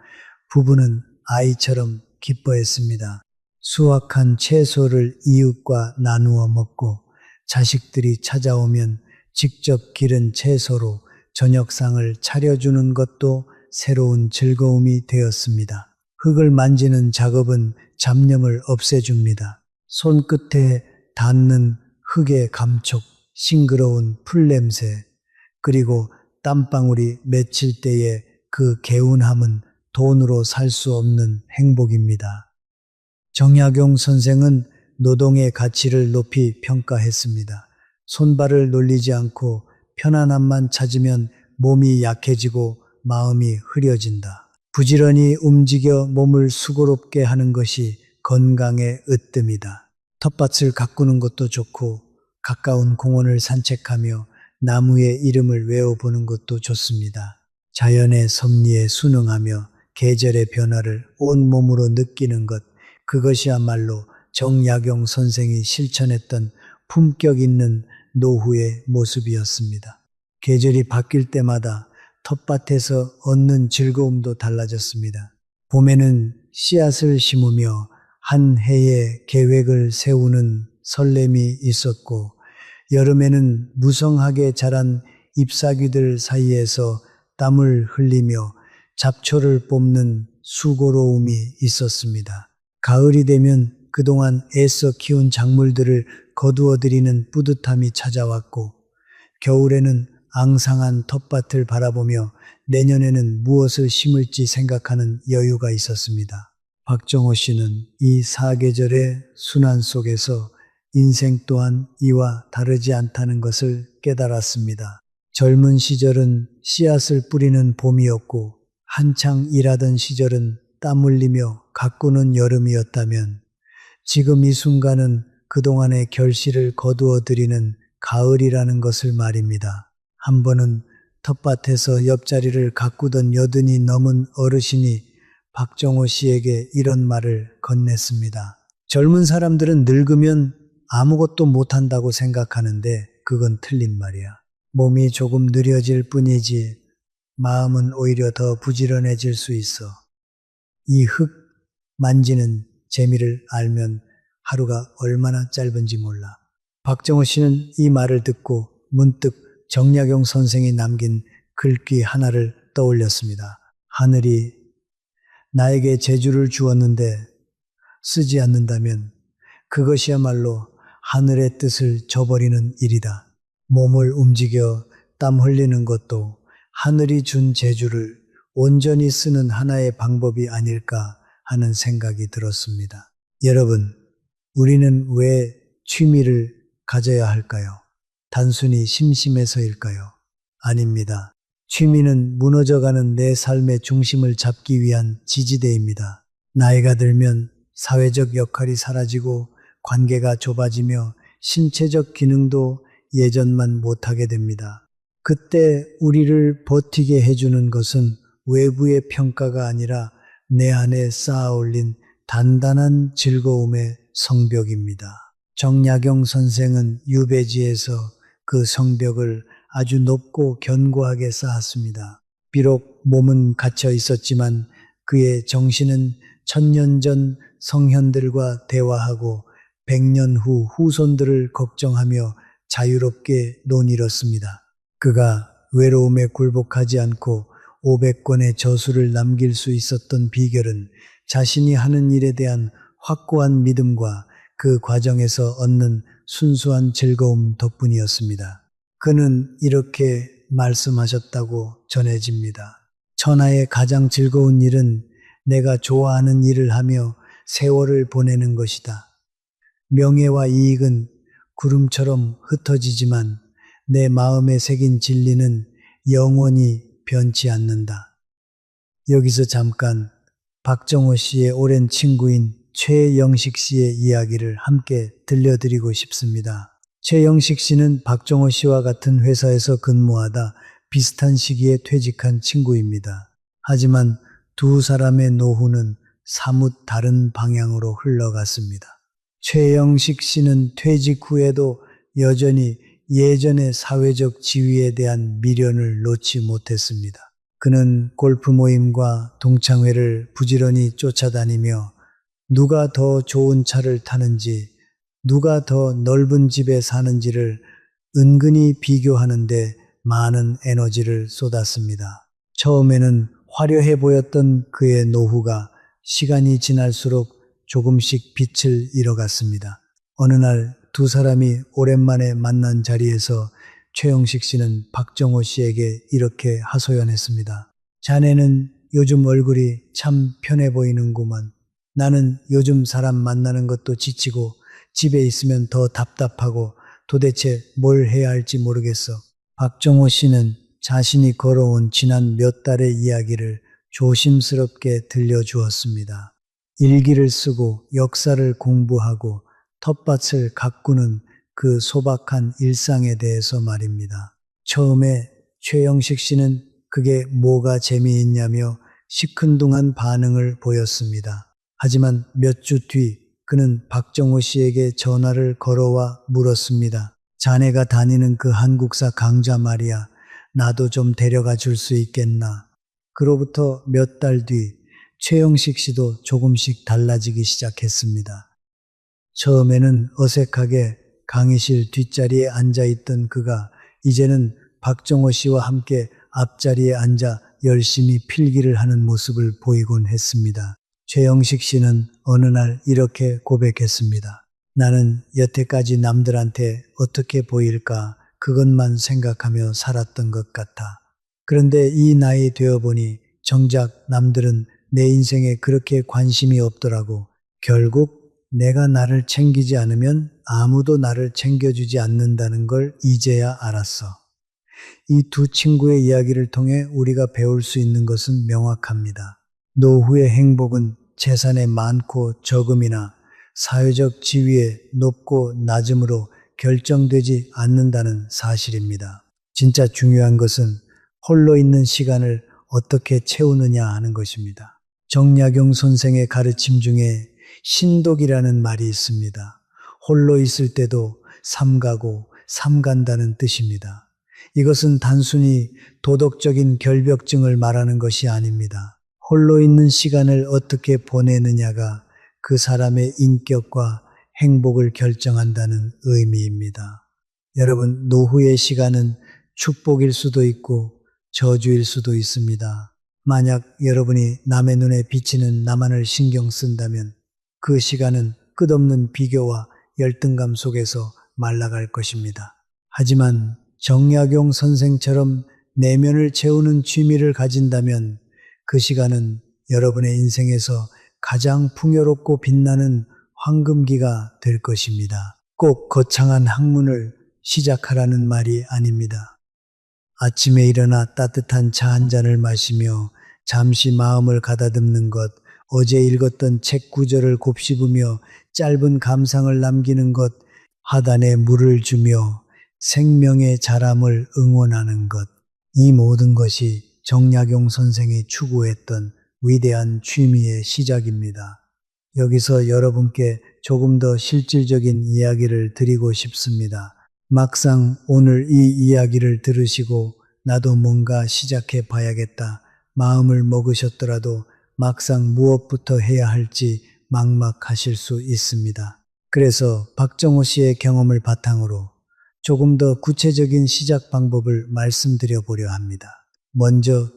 부부는 아이처럼 기뻐했습니다. 수확한 채소를 이웃과 나누어 먹고 자식들이 찾아오면 직접 기른 채소로 저녁상을 차려주는 것도 새로운 즐거움이 되었습니다. 흙을 만지는 작업은 잡념을 없애줍니다. 손끝에 닿는 흙의 감촉, 싱그러운 풀냄새, 그리고 땀방울이 맺힐 때의 그 개운함은 돈으로 살 수 없는 행복입니다. 정약용 선생은 노동의 가치를 높이 평가했습니다. 손발을 놀리지 않고 편안함만 찾으면 몸이 약해지고 마음이 흐려진다. 부지런히 움직여 몸을 수고롭게 하는 것이 건강의 으뜸이다. 텃밭을 가꾸는 것도 좋고 가까운 공원을 산책하며 나무의 이름을 외워보는 것도 좋습니다. 자연의 섭리에 순응하며 계절의 변화를 온몸으로 느끼는 것, 그것이야말로 정약용 선생이 실천했던 품격 있는 노후의 모습이었습니다. 계절이 바뀔 때마다 텃밭에서 얻는 즐거움도 달라졌습니다. 봄에는 씨앗을 심으며 한 해의 계획을 세우는 설렘이 있었고, 여름에는 무성하게 자란 잎사귀들 사이에서 땀을 흘리며 잡초를 뽑는 수고로움이 있었습니다. 가을이 되면 그동안 애써 키운 작물들을 거두어들이는 뿌듯함이 찾아왔고, 겨울에는 앙상한 텃밭을 바라보며 내년에는 무엇을 심을지 생각하는 여유가 있었습니다. 박정호 씨는 이 사계절의 순환 속에서 인생 또한 이와 다르지 않다는 것을 깨달았습니다. 젊은 시절은 씨앗을 뿌리는 봄이었고 한창 일하던 시절은 땀 흘리며 가꾸는 여름이었다면 지금 이 순간은 그동안의 결실을 거두어 들이는 가을이라는 것을 말입니다. 한 번은 텃밭에서 옆자리를 가꾸던 여든이 넘은 어르신이 박정호 씨에게 이런 말을 건넸습니다. 젊은 사람들은 늙으면 아무것도 못한다고 생각하는데 그건 틀린 말이야. 몸이 조금 느려질 뿐이지 마음은 오히려 더 부지런해질 수 있어. 이 흙 만지는 재미를 알면 하루가 얼마나 짧은지 몰라. 박정호 씨는 이 말을 듣고 문득 정약용 선생이 남긴 글귀 하나를 떠올렸습니다. 하늘이 나에게 재주를 주었는데 쓰지 않는다면 그것이야말로 하늘의 뜻을 저버리는 일이다. 몸을 움직여 땀 흘리는 것도 하늘이 준 재주를 온전히 쓰는 하나의 방법이 아닐까 하는 생각이 들었습니다. 여러분, 우리는 왜 취미를 가져야 할까요? 단순히 심심해서일까요? 아닙니다. 취미는 무너져가는 내 삶의 중심을 잡기 위한 지지대입니다. 나이가 들면 사회적 역할이 사라지고 관계가 좁아지며 신체적 기능도 예전만 못하게 됩니다. 그때 우리를 버티게 해주는 것은 외부의 평가가 아니라 내 안에 쌓아 올린 단단한 즐거움의 성벽입니다. 정약용 선생은 유배지에서 그 성벽을 아주 높고 견고하게 쌓았습니다. 비록 몸은 갇혀 있었지만 그의 정신은 1000년 전 성현들과 대화하고 100년 후 후손들을 걱정하며 자유롭게 논이뤘습니다. 그가 외로움에 굴복하지 않고 500권의 저수를 남길 수 있었던 비결은 자신이 하는 일에 대한 확고한 믿음과 그 과정에서 얻는 순수한 즐거움 덕분이었습니다. 그는 이렇게 말씀하셨다고 전해집니다. 천하의 가장 즐거운 일은 내가 좋아하는 일을 하며 세월을 보내는 것이다. 명예와 이익은 구름처럼 흩어지지만 내 마음에 새긴 진리는 영원히 변치 않는다. 여기서 잠깐 박정호 씨의 오랜 친구인 최영식 씨의 이야기를 함께 들려드리고 싶습니다. 최영식 씨는 박정호 씨와 같은 회사에서 근무하다 비슷한 시기에 퇴직한 친구입니다. 하지만 두 사람의 노후는 사뭇 다른 방향으로 흘러갔습니다. 최영식 씨는 퇴직 후에도 여전히 예전의 사회적 지위에 대한 미련을 놓지 못했습니다. 그는 골프 모임과 동창회를 부지런히 쫓아다니며 누가 더 좋은 차를 타는지, 누가 더 넓은 집에 사는지를 은근히 비교하는데 많은 에너지를 쏟았습니다. 처음에는 화려해 보였던 그의 노후가 시간이 지날수록 조금씩 빛을 잃어갔습니다. 어느 날 두 사람이 오랜만에 만난 자리에서 최영식 씨는 박정호 씨에게 이렇게 하소연했습니다. 자네는 요즘 얼굴이 참 편해 보이는구먼. 나는 요즘 사람 만나는 것도 지치고 집에 있으면 더 답답하고 도대체 뭘 해야 할지 모르겠어. 박정호 씨는 자신이 걸어온 지난 몇 달의 이야기를 조심스럽게 들려주었습니다. 일기를 쓰고 역사를 공부하고 텃밭을 가꾸는 그 소박한 일상에 대해서 말입니다. 처음에 최영식 씨는 그게 뭐가 재미있냐며 시큰둥한 반응을 보였습니다. 하지만 몇 주 뒤 그는 박정호 씨에게 전화를 걸어와 물었습니다. 자네가 다니는 그 한국사 강좌 말이야. 나도 좀 데려가 줄 수 있겠나? 그로부터 몇 달 뒤 최영식 씨도 조금씩 달라지기 시작했습니다. 처음에는 어색하게 강의실 뒷자리에 앉아있던 그가 이제는 박정호 씨와 함께 앞자리에 앉아 열심히 필기를 하는 모습을 보이곤 했습니다. 최영식 씨는 어느 날 이렇게 고백했습니다. 나는 여태까지 남들한테 어떻게 보일까 그것만 생각하며 살았던 것 같아. 그런데 이 나이 되어보니 정작 남들은 내 인생에 그렇게 관심이 없더라고. 결국 내가 나를 챙기지 않으면 아무도 나를 챙겨주지 않는다는 걸 이제야 알았어. 이 두 친구의 이야기를 통해 우리가 배울 수 있는 것은 명확합니다. 노후의 행복은 재산의 많고 적음이나 사회적 지위의 높고 낮음으로 결정되지 않는다는 사실입니다. 진짜 중요한 것은 홀로 있는 시간을 어떻게 채우느냐 하는 것입니다. 정약용 선생의 가르침 중에 신독이라는 말이 있습니다. 홀로 있을 때도 삼가고 삼간다는 뜻입니다. 이것은 단순히 도덕적인 결벽증을 말하는 것이 아닙니다. 홀로 있는 시간을 어떻게 보내느냐가 그 사람의 인격과 행복을 결정한다는 의미입니다. 여러분, 노후의 시간은 축복일 수도 있고 저주일 수도 있습니다. 만약 여러분이 남의 눈에 비치는 나만을 신경 쓴다면 그 시간은 끝없는 비교와 열등감 속에서 말라갈 것입니다. 하지만 정약용 선생처럼 내면을 채우는 취미를 가진다면 그 시간은 여러분의 인생에서 가장 풍요롭고 빛나는 황금기가 될 것입니다. 꼭 거창한 학문을 시작하라는 말이 아닙니다. 아침에 일어나 따뜻한 차 한 잔을 마시며 잠시 마음을 가다듬는 것, 어제 읽었던 책 구절을 곱씹으며 짧은 감상을 남기는 것, 하단에 물을 주며 생명의 자람을 응원하는 것, 이 모든 것이 정약용 선생이 추구했던 위대한 취미의 시작입니다. 여기서 여러분께 조금 더 실질적인 이야기를 드리고 싶습니다. 막상 오늘 이 이야기를 들으시고 나도 뭔가 시작해 봐야겠다 마음을 먹으셨더라도 막상 무엇부터 해야 할지 막막하실 수 있습니다. 그래서 박정호 씨의 경험을 바탕으로 조금 더 구체적인 시작 방법을 말씀드려 보려 합니다. 먼저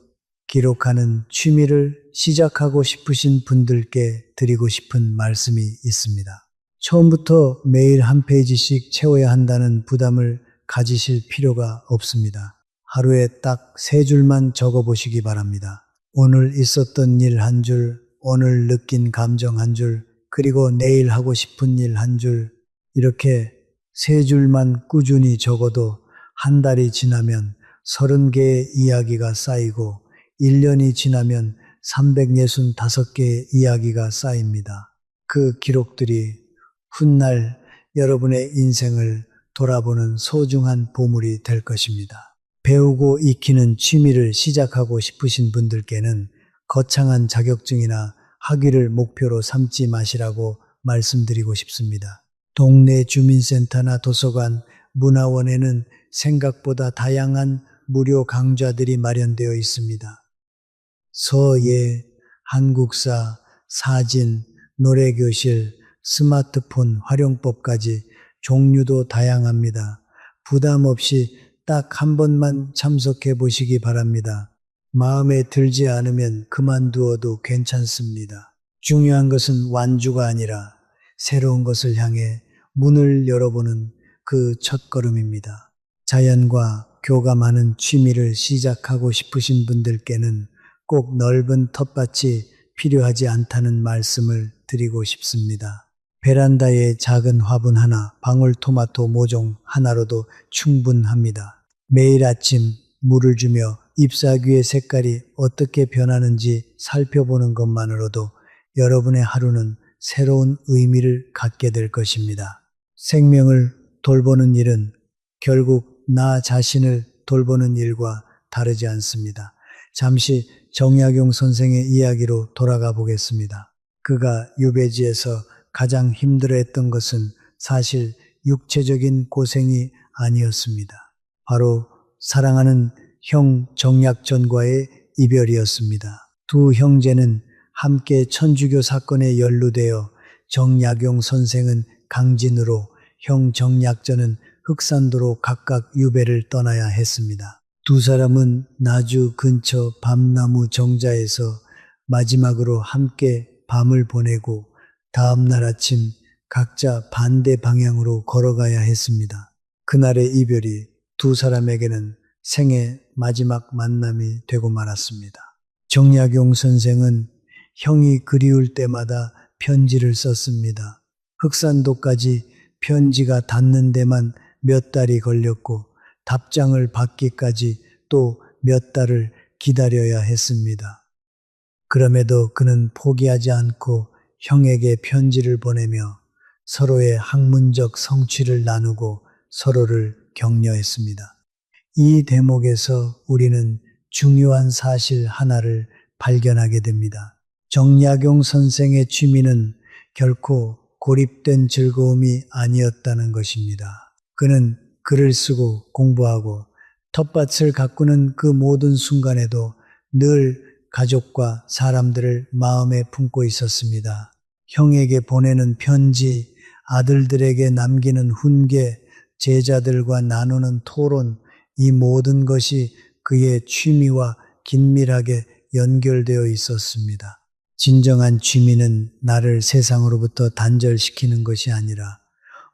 기록하는 취미를 시작하고 싶으신 분들께 드리고 싶은 말씀이 있습니다. 처음부터 매일 한 페이지씩 채워야 한다는 부담을 가지실 필요가 없습니다. 하루에 딱 3줄만 적어 보시기 바랍니다. 오늘 있었던 일 한 줄, 오늘 느낀 감정 한 줄, 그리고 내일 하고 싶은 일 한 줄, 이렇게 3줄만 꾸준히 적어도 한 달이 지나면 30개의 이야기가 쌓이고 1년이 지나면 365개의 이야기가 쌓입니다. 그 기록들이 훗날 여러분의 인생을 돌아보는 소중한 보물이 될 것입니다. 배우고 익히는 취미를 시작하고 싶으신 분들께는 거창한 자격증이나 학위를 목표로 삼지 마시라고 말씀드리고 싶습니다. 동네 주민센터나 도서관, 문화원에는 생각보다 다양한 무료 강좌들이 마련되어 있습니다. 서예, 한국사, 사진, 노래교실, 스마트폰 활용법까지 종류도 다양합니다. 부담 없이 딱 한 번만 참석해 보시기 바랍니다. 마음에 들지 않으면 그만두어도 괜찮습니다. 중요한 것은 완주가 아니라 새로운 것을 향해 문을 열어보는 그 첫걸음입니다. 자연과 교감하는 취미를 시작하고 싶으신 분들께는 꼭 넓은 텃밭이 필요하지 않다는 말씀을 드리고 싶습니다. 베란다에 작은 화분 하나, 방울토마토 모종 하나로도 충분합니다. 매일 아침 물을 주며 잎사귀의 색깔이 어떻게 변하는지 살펴보는 것만으로도 여러분의 하루는 새로운 의미를 갖게 될 것입니다. 생명을 돌보는 일은 결국 나 자신을 돌보는 일과 다르지 않습니다. 잠시 정약용 선생의 이야기로 돌아가 보겠습니다. 그가 유배지에서 가장 힘들어했던 것은 사실 육체적인 고생이 아니었습니다. 바로 사랑하는 형 정약전과의 이별이었습니다. 두 형제는 함께 천주교 사건에 연루되어 정약용 선생은 강진으로, 형 정약전은 흑산도로 각각 유배를 떠나야 했습니다. 두 사람은 나주 근처 밤나무 정자에서 마지막으로 함께 밤을 보내고 다음 날 아침 각자 반대 방향으로 걸어가야 했습니다. 그날의 이별이 두 사람에게는 생애 마지막 만남이 되고 말았습니다. 정약용 선생은 형이 그리울 때마다 편지를 썼습니다. 흑산도까지 편지가 닿는 데만 몇 달이 걸렸고 답장을 받기까지 또 몇 달을 기다려야 했습니다. 그럼에도 그는 포기하지 않고 형에게 편지를 보내며 서로의 학문적 성취를 나누고 서로를 격려했습니다. 이 대목에서 우리는 중요한 사실 하나를 발견하게 됩니다. 정약용 선생의 취미는 결코 고립된 즐거움이 아니었다는 것입니다. 그는 글을 쓰고 공부하고 텃밭을 가꾸는 그 모든 순간에도 늘 가족과 사람들을 마음에 품고 있었습니다. 형에게 보내는 편지, 아들들에게 남기는 훈계, 제자들과 나누는 토론, 이 모든 것이 그의 취미와 긴밀하게 연결되어 있었습니다. 진정한 취미는 나를 세상으로부터 단절시키는 것이 아니라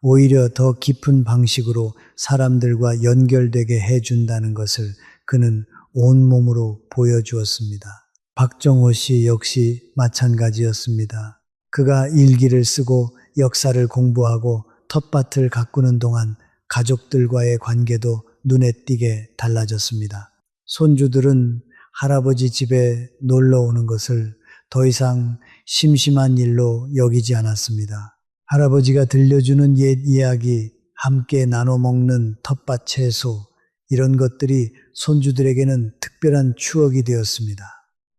오히려 더 깊은 방식으로 사람들과 연결되게 해준다는 것을 그는 온몸으로 보여주었습니다. 박정호 씨 역시 마찬가지였습니다. 그가 일기를 쓰고 역사를 공부하고 텃밭을 가꾸는 동안 가족들과의 관계도 눈에 띄게 달라졌습니다. 손주들은 할아버지 집에 놀러 오는 것을 더 이상 심심한 일로 여기지 않았습니다. 할아버지가 들려주는 옛 이야기, 함께 나눠 먹는 텃밭 채소, 이런 것들이 손주들에게는 특별한 추억이 되었습니다.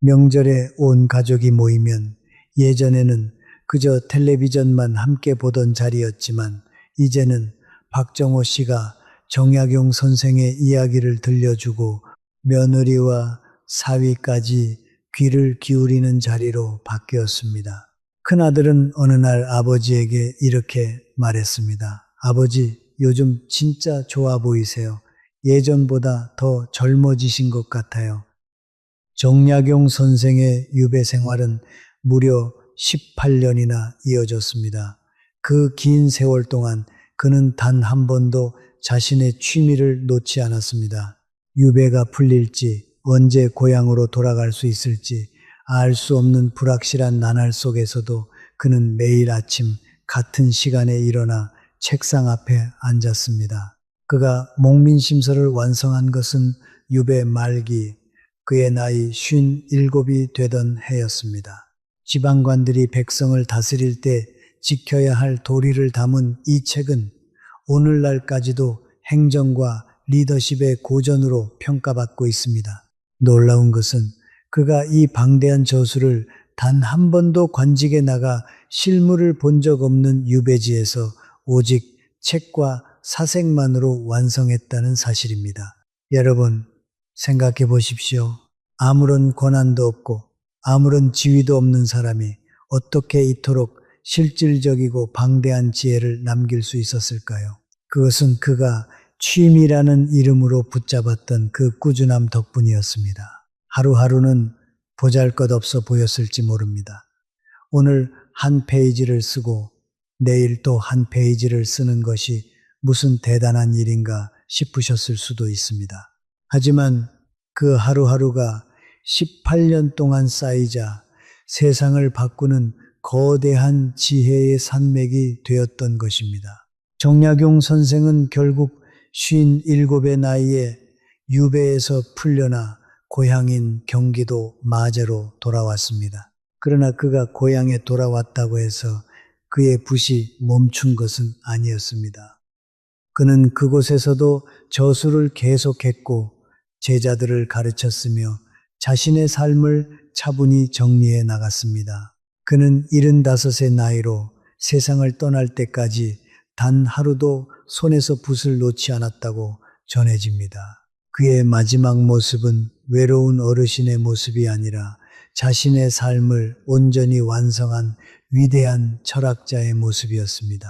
명절에 온 가족이 모이면 예전에는 그저 텔레비전만 함께 보던 자리였지만 이제는 박정호 씨가 정약용 선생의 이야기를 들려주고 며느리와 사위까지 귀를 기울이는 자리로 바뀌었습니다. 큰아들은 어느 날 아버지에게 이렇게 말했습니다. 아버지, 요즘 진짜 좋아 보이세요. 예전보다 더 젊어지신 것 같아요. 정약용 선생의 유배 생활은 무려 18년이나 이어졌습니다. 그 긴 세월 동안 그는 단 한 번도 자신의 취미를 놓지 않았습니다. 유배가 풀릴지, 언제 고향으로 돌아갈 수 있을지 알 수 없는 불확실한 나날 속에서도 그는 매일 아침 같은 시간에 일어나 책상 앞에 앉았습니다. 그가 목민심서를 완성한 것은 유배 말기, 그의 나이 57이 되던 해였습니다. 지방관들이 백성을 다스릴 때 지켜야 할 도리를 담은 이 책은 오늘날까지도 행정과 리더십의 고전으로 평가받고 있습니다. 놀라운 것은 그가 이 방대한 저수를 단 한 번도 관직에 나가 실물을 본 적 없는 유배지에서 오직 책과 사색만으로 완성했다는 사실입니다. 여러분, 생각해 보십시오. 아무런 권한도 없고 아무런 지위도 없는 사람이 어떻게 이토록 실질적이고 방대한 지혜를 남길 수 있었을까요? 그것은 그가 취미라는 이름으로 붙잡았던 그 꾸준함 덕분이었습니다. 하루하루는 보잘것없어 보였을지 모릅니다. 오늘 한 페이지를 쓰고 내일 또 한 페이지를 쓰는 것이 무슨 대단한 일인가 싶으셨을 수도 있습니다. 하지만 그 하루하루가 18년 동안 쌓이자 세상을 바꾸는 거대한 지혜의 산맥이 되었던 것입니다. 정약용 선생은 결국 57의 나이에 유배에서 풀려나 고향인 경기도 마제로 돌아왔습니다. 그러나 그가 고향에 돌아왔다고 해서 그의 붓이 멈춘 것은 아니었습니다. 그는 그곳에서도 저수를 계속했고 제자들을 가르쳤으며 자신의 삶을 차분히 정리해 나갔습니다. 그는 75의 나이로 세상을 떠날 때까지 단 하루도 손에서 붓을 놓지 않았다고 전해집니다. 그의 마지막 모습은 외로운 어르신의 모습이 아니라 자신의 삶을 온전히 완성한 위대한 철학자의 모습이었습니다.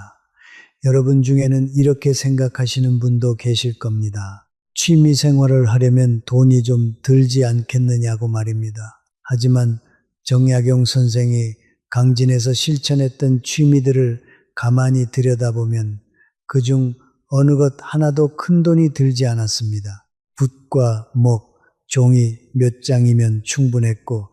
여러분 중에는 이렇게 생각하시는 분도 계실 겁니다. 취미 생활을 하려면 돈이 좀 들지 않겠느냐고 말입니다. 하지만 정약용 선생이 강진에서 실천했던 취미들을 가만히 들여다보면 그중 어느 것 하나도 큰 돈이 들지 않았습니다. 붓과 목, 종이 몇 장이면 충분했고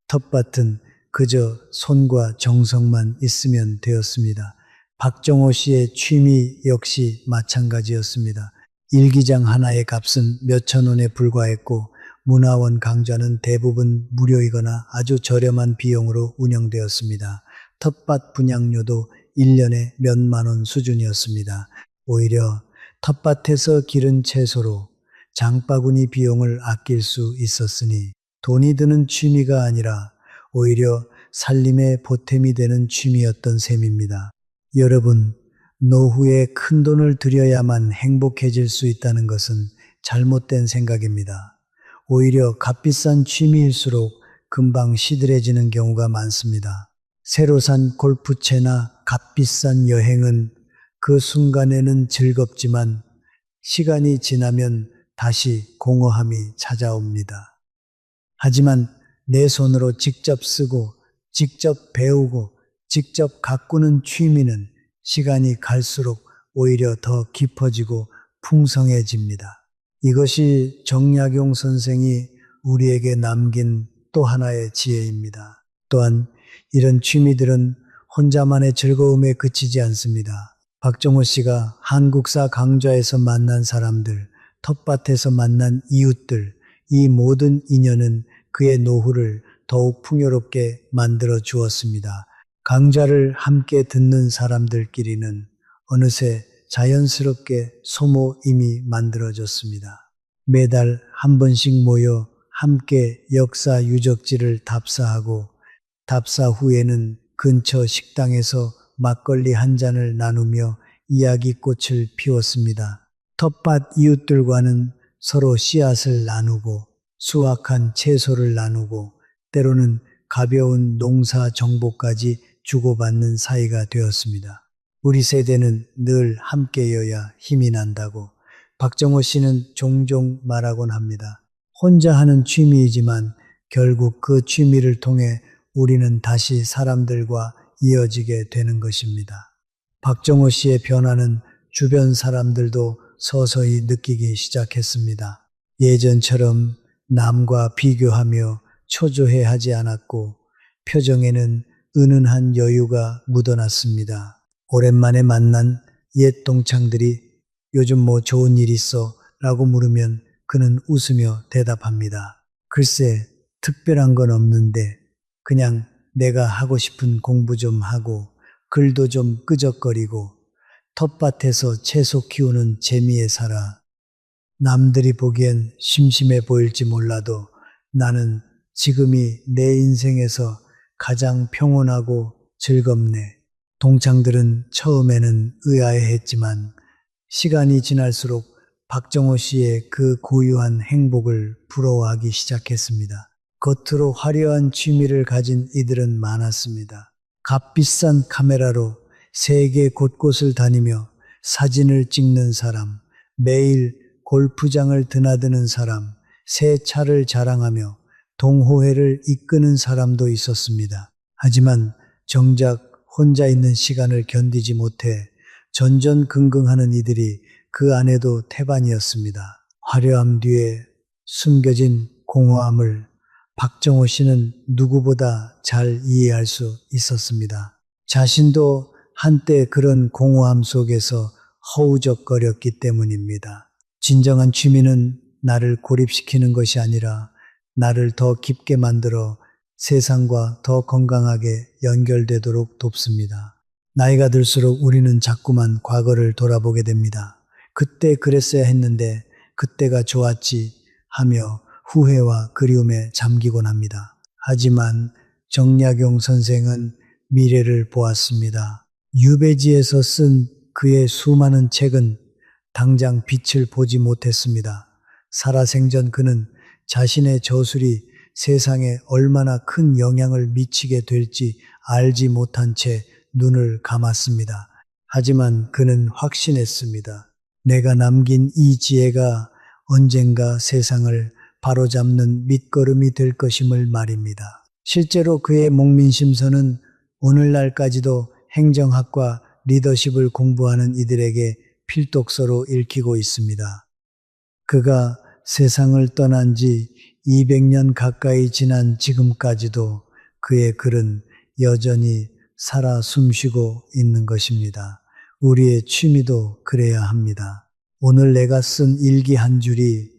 텃밭은 그저 손과 정성만 있으면 되었습니다. 박정호 씨의 취미 역시 마찬가지였습니다. 일기장 하나의 값은 몇천 원에 불과했고 문화원 강좌는 대부분 무료이거나 아주 저렴한 비용으로 운영되었습니다. 텃밭 분양료도 1년에 몇만 원 수준이었습니다. 오히려 텃밭에서 기른 채소로 장바구니 비용을 아낄 수 있었으니 돈이 드는 취미가 아니라 오히려 살림의 보탬이 되는 취미였던 셈입니다. 여러분, 노후에 큰 돈을 들여야만 행복해질 수 있다는 것은 잘못된 생각입니다. 오히려 값비싼 취미일수록 금방 시들해지는 경우가 많습니다. 새로 산 골프채나 값비싼 여행은 그 순간에는 즐겁지만 시간이 지나면 다시 공허함이 찾아옵니다. 하지만 내 손으로 직접 쓰고 직접 배우고 직접 가꾸는 취미는 시간이 갈수록 오히려 더 깊어지고 풍성해집니다. 이것이 정약용 선생이 우리에게 남긴 또 하나의 지혜입니다. 또한 이런 취미들은 혼자만의 즐거움에 그치지 않습니다. 박정호 씨가 한국사 강좌에서 만난 사람들, 텃밭에서 만난 이웃들, 이 모든 인연은 그의 노후를 더욱 풍요롭게 만들어 주었습니다. 강좌를 함께 듣는 사람들끼리는 어느새 자연스럽게 소모임이 만들어졌습니다. 매달 한 번씩 모여 함께 역사 유적지를 답사하고 답사 후에는 근처 식당에서 막걸리 한 잔을 나누며 이야기꽃을 피웠습니다. 텃밭 이웃들과는 서로 씨앗을 나누고 수확한 채소를 나누고 때로는 가벼운 농사 정보까지 주고받는 사이가 되었습니다. 우리 세대는 늘 함께여야 힘이 난다고 박정호 씨는 종종 말하곤 합니다. 혼자 하는 취미이지만 결국 그 취미를 통해 우리는 다시 사람들과 이어지게 되는 것입니다. 박정호 씨의 변화는 주변 사람들도 서서히 느끼기 시작했습니다. 예전처럼 남과 비교하며 초조해하지 않았고 표정에는 은은한 여유가 묻어났습니다. 오랜만에 만난 옛 동창들이 요즘 뭐 좋은 일 있어? 라고 물으면 그는 웃으며 대답합니다. 글쎄, 특별한 건 없는데 그냥 내가 하고 싶은 공부 좀 하고 글도 좀 끄적거리고 텃밭에서 채소 키우는 재미에 살아. 남들이 보기엔 심심해 보일지 몰라도 나는 지금이 내 인생에서 가장 평온하고 즐겁네. 동창들은 처음에는 의아해했지만 시간이 지날수록 박정호 씨의 그 고유한 행복을 부러워하기 시작했습니다. 겉으로 화려한 취미를 가진 이들은 많았습니다. 값비싼 카메라로 세계 곳곳을 다니며 사진을 찍는 사람, 매일 골프장을 드나드는 사람, 새 차를 자랑하며 동호회를 이끄는 사람도 있었습니다. 하지만 정작 혼자 있는 시간을 견디지 못해 전전긍긍하는 이들이 그 안에도 태반이었습니다. 화려함 뒤에 숨겨진 공허함을 박정호 씨는 누구보다 잘 이해할 수 있었습니다. 자신도 한때 그런 공허함 속에서 허우적거렸기 때문입니다. 진정한 취미는 나를 고립시키는 것이 아니라 나를 더 깊게 만들어 세상과 더 건강하게 연결되도록 돕습니다. 나이가 들수록 우리는 자꾸만 과거를 돌아보게 됩니다. 그때 그랬어야 했는데 그때가 좋았지 하며 후회와 그리움에 잠기곤 합니다. 하지만 정약용 선생은 미래를 보았습니다. 유배지에서 쓴 그의 수많은 책은 당장 빛을 보지 못했습니다. 살아생전 그는 자신의 저술이 세상에 얼마나 큰 영향을 미치게 될지 알지 못한 채 눈을 감았습니다. 하지만 그는 확신했습니다. 내가 남긴 이 지혜가 언젠가 세상을 바로잡는 밑거름이 될 것임을 말입니다. 실제로 그의 목민심서는 오늘날까지도 행정학과 리더십을 공부하는 이들에게 필독서로 읽히고 있습니다. 그가 세상을 떠난 지 200년 가까이 지난 지금까지도 그의 글은 여전히 살아 숨쉬고 있는 것입니다. 우리의 취미도 그래야 합니다. 오늘 내가 쓴 일기 한 줄이,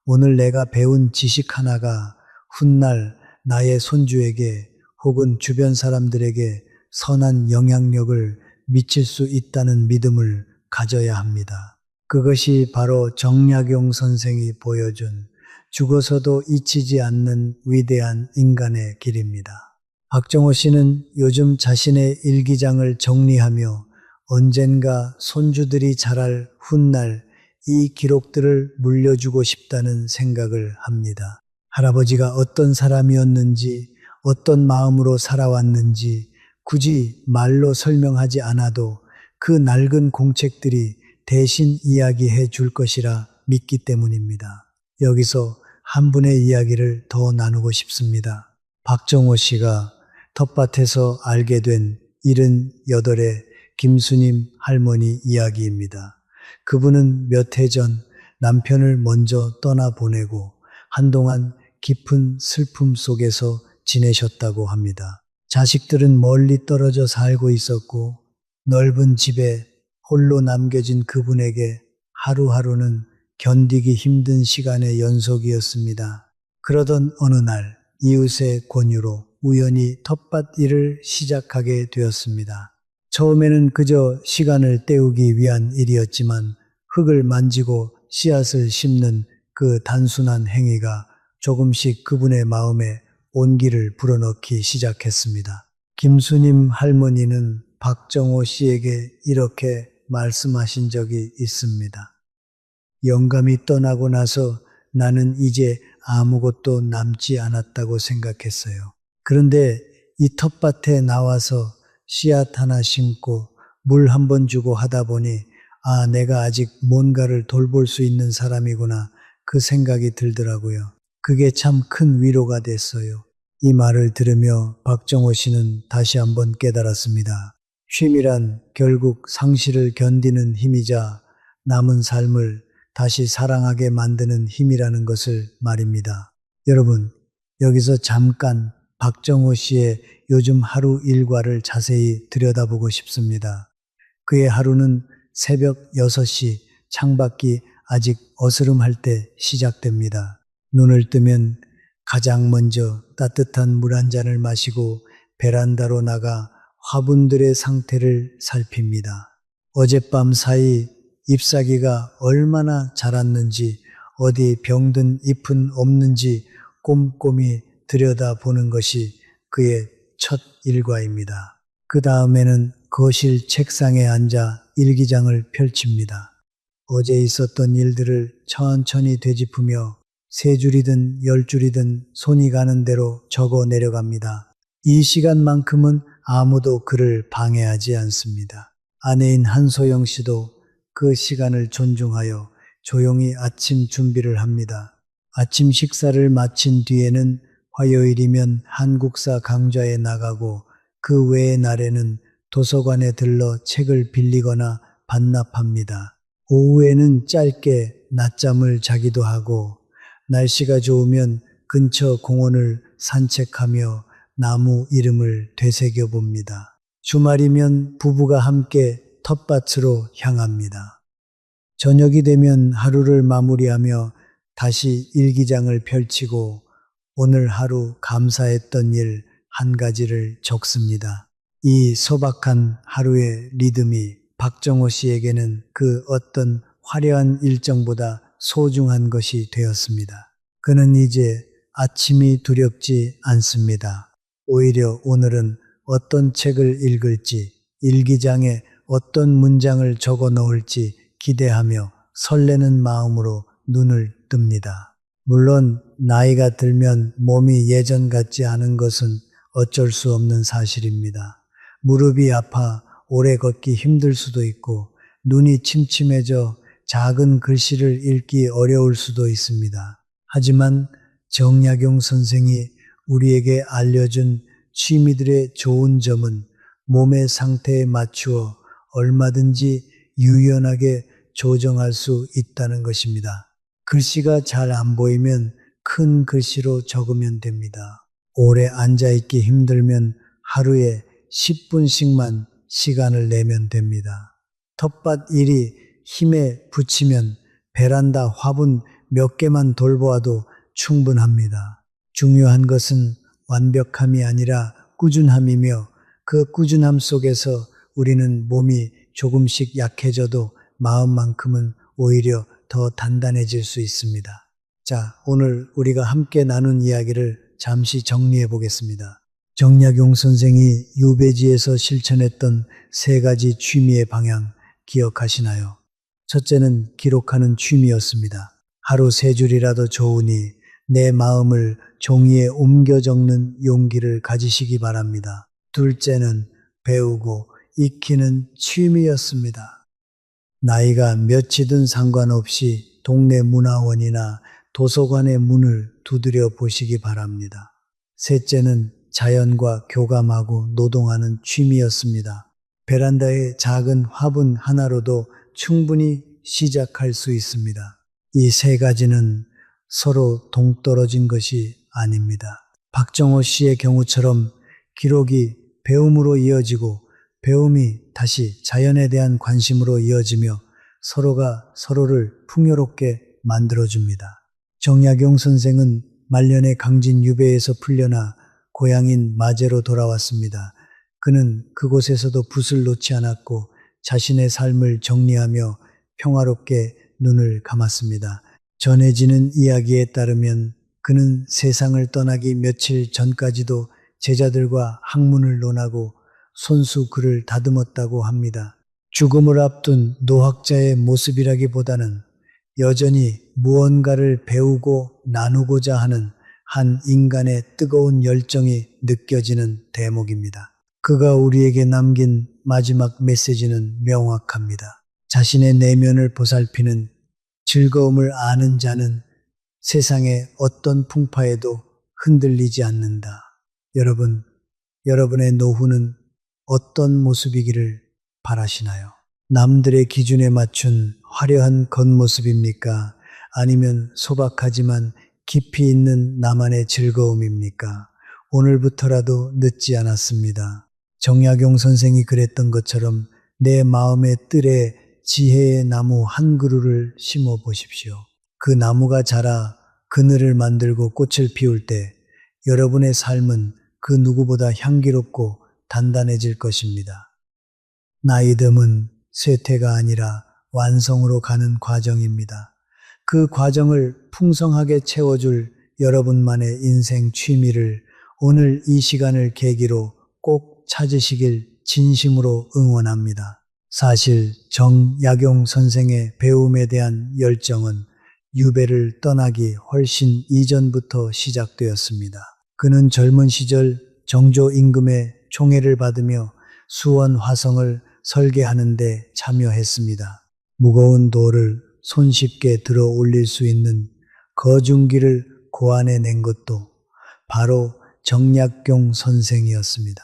오늘 내가 배운 지식 하나가 훗날 나의 손주에게 혹은 주변 사람들에게 선한 영향력을 미칠 수 있다는 믿음을 가져야 합니다. 그것이 바로 정약용 선생이 보여준 죽어서도 잊히지 않는 위대한 인간의 길입니다. 박정호 씨는 요즘 자신의 일기장을 정리하며 언젠가 손주들이 자랄 훗날 이 기록들을 물려주고 싶다는 생각을 합니다. 할아버지가 어떤 사람이었는지, 어떤 마음으로 살아왔는지 굳이 말로 설명하지 않아도 그 낡은 공책들이 대신 이야기해 줄 것이라 믿기 때문입니다. 여기서 한 분의 이야기를 더 나누고 싶습니다. 박정호 씨가 텃밭에서 알게 된 78의 김수님 할머니 이야기입니다. 그분은 몇 해 전 남편을 먼저 떠나보내고 한동안 깊은 슬픔 속에서 지내셨다고 합니다. 자식들은 멀리 떨어져 살고 있었고 넓은 집에 홀로 남겨진 그분에게 하루하루는 견디기 힘든 시간의 연속이었습니다. 그러던 어느 날 이웃의 권유로 우연히 텃밭 일을 시작하게 되었습니다. 처음에는 그저 시간을 때우기 위한 일이었지만 흙을 만지고 씨앗을 심는 그 단순한 행위가 조금씩 그분의 마음에 온기를 불어넣기 시작했습니다. 김수님 할머니는 박정호 씨에게 이렇게 말씀하신 적이 있습니다. 영감이 떠나고 나서 나는 이제 아무것도 남지 않았다고 생각했어요. 그런데 이 텃밭에 나와서 씨앗 하나 심고 물 한 번 주고 하다 보니 내가 아직 뭔가를 돌볼 수 있는 사람이구나 그 생각이 들더라고요. 그게 참 큰 위로가 됐어요. 이 말을 들으며 박정호 씨는 다시 한번 깨달았습니다. 쉼이란 결국 상실을 견디는 힘이자 남은 삶을 다시 사랑하게 만드는 힘이라는 것을 말입니다. 여러분, 여기서 잠깐 박정호 씨의 요즘 하루 일과를 자세히 들여다보고 싶습니다. 그의 하루는 새벽 6시 창밖이 아직 어스름할 때 시작됩니다. 눈을 뜨면 가장 먼저 따뜻한 물 한 잔을 마시고 베란다로 나가 화분들의 상태를 살핍니다. 어젯밤 사이 잎사귀가 얼마나 자랐는지 어디 병든 잎은 없는지 꼼꼼히 들여다보는 것이 그의 첫 일과입니다. 그 다음에는 거실 책상에 앉아 일기장을 펼칩니다. 어제 있었던 일들을 천천히 되짚으며 3줄이든 10줄이든 손이 가는 대로 적어 내려갑니다. 이 시간만큼은 아무도 그를 방해하지 않습니다. 아내인 한소영 씨도 그 시간을 존중하여 조용히 아침 준비를 합니다. 아침 식사를 마친 뒤에는 화요일이면 한국사 강좌에 나가고 그 외의 날에는 도서관에 들러 책을 빌리거나 반납합니다. 오후에는 짧게 낮잠을 자기도 하고 날씨가 좋으면 근처 공원을 산책하며 나무 이름을 되새겨 봅니다. 주말이면 부부가 함께 텃밭으로 향합니다. 저녁이 되면 하루를 마무리하며 다시 일기장을 펼치고 오늘 하루 감사했던 일 한 가지를 적습니다. 이 소박한 하루의 리듬이 박정호 씨에게는 그 어떤 화려한 일정보다 소중한 것이 되었습니다. 그는 이제 아침이 두렵지 않습니다. 오히려 오늘은 어떤 책을 읽을지, 일기장에 어떤 문장을 적어 놓을지 기대하며 설레는 마음으로 눈을 뜹니다. 물론 나이가 들면 몸이 예전 같지 않은 것은 어쩔 수 없는 사실입니다. 무릎이 아파 오래 걷기 힘들 수도 있고 눈이 침침해져 작은 글씨를 읽기 어려울 수도 있습니다. 하지만 정약용 선생이 우리에게 알려준 취미들의 좋은 점은 몸의 상태에 맞추어 얼마든지 유연하게 조정할 수 있다는 것입니다. 글씨가 잘 안 보이면 큰 글씨로 적으면 됩니다. 오래 앉아있기 힘들면 하루에 10분씩만 시간을 내면 됩니다. 텃밭 일이 힘에 부치면 베란다 화분 몇 개만 돌보아도 충분합니다. 중요한 것은 완벽함이 아니라 꾸준함이며 그 꾸준함 속에서 우리는 몸이 조금씩 약해져도 마음만큼은 오히려 더 단단해질 수 있습니다. 자, 오늘 우리가 함께 나눈 이야기를 잠시 정리해 보겠습니다. 정약용 선생이 유배지에서 실천했던 3가지 취미의 방향 기억하시나요? 첫째는 기록하는 취미였습니다. 하루 3줄이라도 좋으니 내 마음을 종이에 옮겨 적는 용기를 가지시기 바랍니다. 둘째는 배우고 익히는 취미였습니다. 나이가 몇이든 상관없이 동네 문화원이나 도서관의 문을 두드려 보시기 바랍니다. 셋째는 자연과 교감하고 노동하는 취미였습니다. 베란다의 작은 화분 하나로도 충분히 시작할 수 있습니다. 이 3가지는 서로 동떨어진 것이 아닙니다. 박정호 씨의 경우처럼 기록이 배움으로 이어지고 배움이 다시 자연에 대한 관심으로 이어지며 서로가 서로를 풍요롭게 만들어줍니다. 정약용 선생은 말년에 강진 유배에서 풀려나 고향인 마제로 돌아왔습니다. 그는 그곳에서도 붓을 놓지 않았고 자신의 삶을 정리하며 평화롭게 눈을 감았습니다. 전해지는 이야기에 따르면 그는 세상을 떠나기 며칠 전까지도 제자들과 학문을 논하고 손수 글을 다듬었다고 합니다. 죽음을 앞둔 노학자의 모습이라기보다는 여전히 무언가를 배우고 나누고자 하는 한 인간의 뜨거운 열정이 느껴지는 대목입니다. 그가 우리에게 남긴 마지막 메시지는 명확합니다. 자신의 내면을 보살피는 즐거움을 아는 자는 세상의 어떤 풍파에도 흔들리지 않는다. 여러분, 여러분의 노후는 어떤 모습이기를 바라시나요? 남들의 기준에 맞춘 화려한 겉모습입니까? 아니면 소박하지만 깊이 있는 나만의 즐거움입니까? 오늘부터라도 늦지 않았습니다. 정약용 선생이 그랬던 것처럼 내 마음의 뜰에 지혜의 나무 한 그루를 심어 보십시오. 그 나무가 자라 그늘을 만들고 꽃을 피울 때 여러분의 삶은 그 누구보다 향기롭고 단단해질 것입니다. 나이듦은 쇠퇴가 아니라 완성으로 가는 과정입니다. 그 과정을 풍성하게 채워줄 여러분만의 인생 취미를 오늘 이 시간을 계기로 꼭 찾으시길 진심으로 응원합니다. 사실 정약용 선생의 배움에 대한 열정은 유배를 떠나기 훨씬 이전부터 시작되었습니다. 그는 젊은 시절 정조 임금의 총애를 받으며 수원 화성을 설계하는 데 참여했습니다. 무거운 돌을 손쉽게 들어 올릴 수 있는 거중기를 고안해 낸 것도 바로 정약용 선생이었습니다.